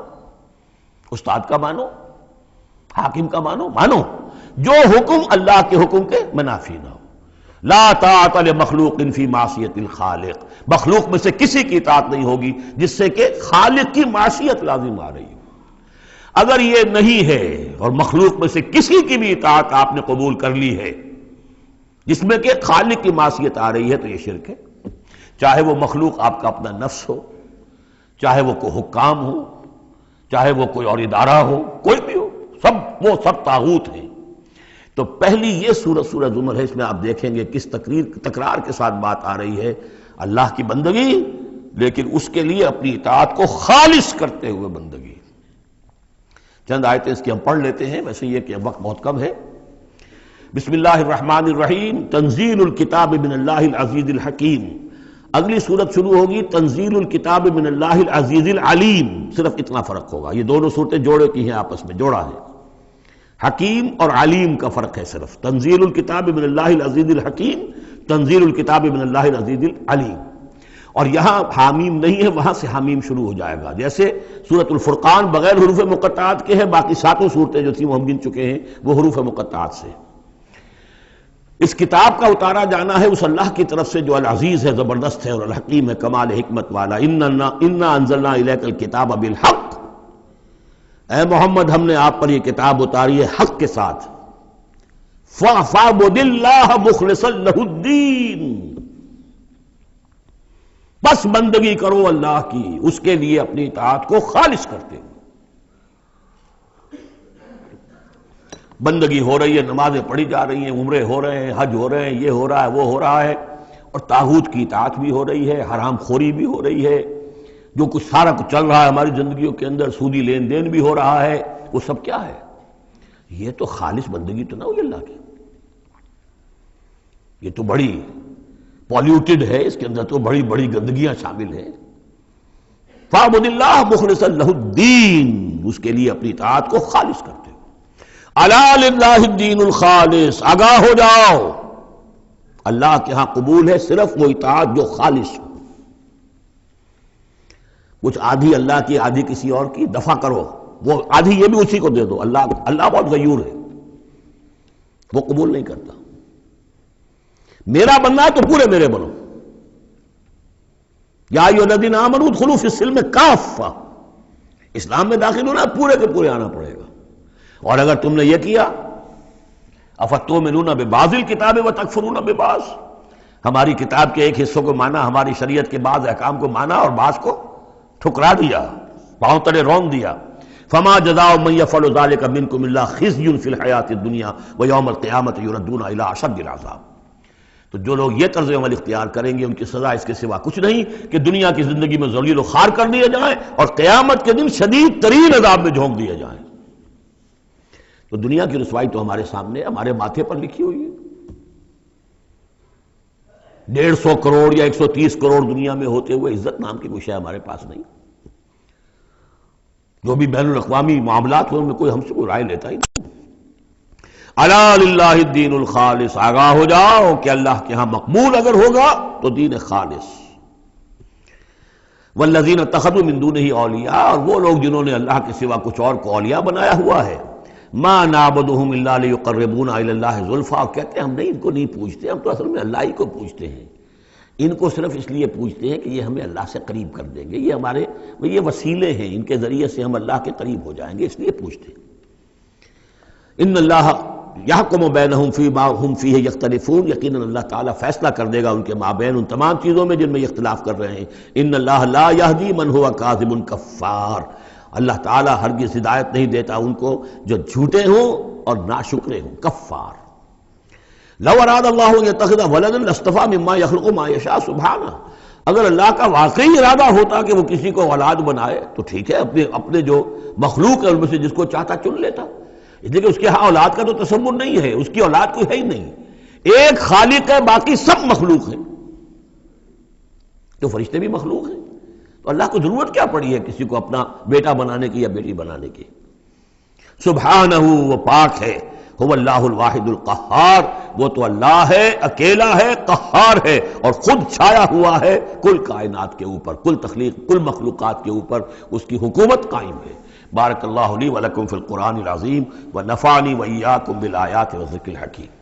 استاد کا مانو، حاکم کا مانو، جو حکم اللہ کے حکم کے منافی نہ ہو۔ لا طاعت لمخلوق فی معصیت الخالق، مخلوق میں سے کسی کی اطاعت نہیں ہوگی جس سے کہ خالق کی معصیت لازم آ رہی ہو۔ اگر یہ نہیں ہے اور مخلوق میں سے کسی کی بھی اطاعت آپ نے قبول کر لی ہے جس میں کہ خالق کی معصیت آ رہی ہے تو یہ شرک ہے، چاہے وہ مخلوق آپ کا اپنا نفس ہو، چاہے وہ کوئی حکام ہو، چاہے وہ کوئی اور ادارہ ہو، کوئی بھی ہو، وہ سب طاغوت ہیں۔ تو پہلی یہ سورہ زمر ہے، اس میں آپ دیکھیں گے کس تکرار کے ساتھ بات آ رہی ہے، اللہ کی بندگی، لیکن اس کے لیے اپنی اطاعت کو خالص کرتے ہوئے بندگی۔ چند آیتیں اس کی ہم پڑھ لیتے ہیں، ویسے یہ کہ وقت بہت کم ہے۔ بسم اللہ الرحمن الرحیم، تنزیل الکتاب من اللہ العزیز الحکیم۔ اگلی صورت شروع ہوگی تنزیل الکتاب من اللہ العزیز العلیم، صرف اتنا فرق ہوگا، یہ دونوں صورتیں جوڑے کی ہیں، آپس میں جوڑا ہے، حکیم اور علیم کا فرق ہے صرف۔ تنزیل الکتاب من اللہ العزیز الحکیم، تنزیل الکتاب من اللہ العزیز العلیم۔ اور یہاں حامیم نہیں ہے، وہاں سے حامیم شروع ہو جائے گا، جیسے سورۃ الفرقان بغیر حروف مقطعات کے ہے، باقی ساتوں صورتیں جو تھیں وہ ہم گن چکے ہیں وہ حروف مقطعات سے۔ اس کتاب کا اتارا جانا ہے اس اللہ کی طرف سے جو العزیز ہے، زبردست ہے، اور الحکیم ہے، کمال حکمت والا۔ انا انزلنا الیک الکتاب بالحق، اے محمد ہم نے آپ پر یہ کتاب اتاری ہے حق کے ساتھ۔ فاعبد اللہ مخلصا لہ الدین، بس بندگی کرو اللہ کی، اس کے لیے اپنی اطاعت کو خالص کرتے ہو۔ بندگی ہو رہی ہے، نمازیں پڑھی جا رہی ہیں، عمرے ہو رہے ہیں، حج ہو رہے ہیں، یہ ہو رہا ہے، وہ ہو رہا ہے، اور طاغوت کی اطاعت بھی ہو رہی ہے، حرام خوری بھی ہو رہی ہے، جو کچھ سارا کچھ چل رہا ہے ہماری زندگیوں کے اندر، سودی لین دین بھی ہو رہا ہے، وہ سب کیا ہے؟ یہ تو خالص بندگی تو نہ ہوئی اللہ کی، یہ تو بڑی پالیوٹڈ ہے، اس کے اندر تو بڑی بڑی گندگیاں شامل ہیں۔ فاعبد اللہ مخلصا لہ الدین، اس کے لیے اپنی اطاعت کو خالص کرتے ہو۔ الا للہ الدین الخالص، آگاہ ہو جاؤ، اللہ کے ہاں قبول ہے صرف وہ اطاعت جو خالص ہو۔ کچھ آدھی اللہ کی آدھی کسی اور کی، دفع کرو، وہ آدھی یہ بھی اسی کو دے دو۔ اللہ بہت غیور ہے، وہ قبول نہیں کرتا۔ میرا بننا ہے تو پورے میرے بنو، یا ایھا الذین آمنوا ادخلوا فی السلم کافہ، اسلام میں داخل ہونا پورے کے پورے آنا پڑے گا۔ اور اگر تم نے یہ کیا، افتؤمنون ببعض الکتاب وتکفرون ببعض، ہماری کتاب کے ایک حصوں کو مانا، ہماری شریعت کے بعض احکام کو مانا اور بعض کو ٹھکرا دیا، پاؤں تلے رون دیا۔ فما جزاء من يفعل ذلك منكم الا خزي في الحیاۃ الدنیا ویوم القیامۃ یردون الی اشد العذاب۔ تو جو لوگ یہ طرز عمل اختیار کریں گے ان کی سزا اس کے سوا کچھ نہیں کہ دنیا کی زندگی میں ذلیل و خوار کر دیے جائیں اور قیامت کے دن شدید ترین عذاب میں جھونک دیے جائیں۔ تو دنیا کی رسوائی تو ہمارے سامنے، ہمارے ماتھے پر لکھی ہوئی ہے۔ 150 کروڑ یا 130 کروڑ دنیا میں ہوتے ہوئے عزت نام کی کوئی شے ہمارے پاس نہیں۔ جو بھی بین الاقوامی معاملات ہیں ان میں کوئی ہم سے کوئی رائے لیتا ہی نہیں۔ الا للہ الدین الخالص، آگاہ ہو جاؤ کہ اللہ کے ہاں مقبول اگر ہوگا تو دین خالص۔ والذین اتخذوا من دونہ اولیاء، اور وہ لوگ جنہوں نے اللہ کے سوا کچھ اور کو اولیاء بنایا ہوا ہے، ما نعبدهم الا لیقربونا الی اللہ زلفیٰ، کہتے ہیں ہم نہیں ان کو نہیں پوچھتے، ہم تو اصل میں اللہ ہی کو پوچھتے ہیں، ان کو صرف اس لیے پوچھتے ہیں کہ یہ ہمیں اللہ سے قریب کر دیں گے، یہ ہمارے یہ وسیلے ہیں، ان کے ذریعے سے ہم اللہ کے قریب ہو جائیں گے، اس لیے پوچھتے ہیں۔ ان اللہ یحکم بینہم فیما ہم فیہ یختلفون، یقیناً اللہ تعالیٰ فیصلہ کر دے گا ان کے مابین ان تمام چیزوں میں جن میں یہ اختلاف کر رہے ہیں۔ ان اللہ لا یہدی من ہوا کاذب کفار، اللہ تعالیٰ ہرگز ہدایت نہیں دیتا ان کو جو جھوٹے ہوں اور ناشکرے ہوں، کفار۔ لو اراد اللہ ان یتخذ ولدا لاصطفى مما يخلق ما یشاء سبحانہ، اگر اللہ کا واقعی ارادہ ہوتا کہ وہ کسی کو اولاد بنائے تو ٹھیک ہے، اپنے جو مخلوق ہے ان میں سے جس کو چاہتا چن لیتا، اس لیے کہ اس کے ہاں اولاد کا تو تصور نہیں ہے، اس کی اولاد کوئی ہے ہی نہیں، ایک خالق ہے، باقی سب مخلوق ہیں، تو فرشتے بھی مخلوق ہیں، تو اللہ کو ضرورت کیا پڑی ہے کسی کو اپنا بیٹا بنانے کی یا بیٹی بنانے کی۔ سبحانہ، وہ پاک ہے، هو اللہ الواحد القہار، وہ تو اللہ ہے، اکیلا ہے، قہار ہے، اور خود چھایا ہوا ہے کل کائنات کے اوپر، کل تخلیق، کل مخلوقات کے اوپر اس کی حکومت قائم ہے۔ بارک اللہ لی ولکم فی القرآن العظیم ونفعنی وإیاکم بالآیات والذکر الحکیم۔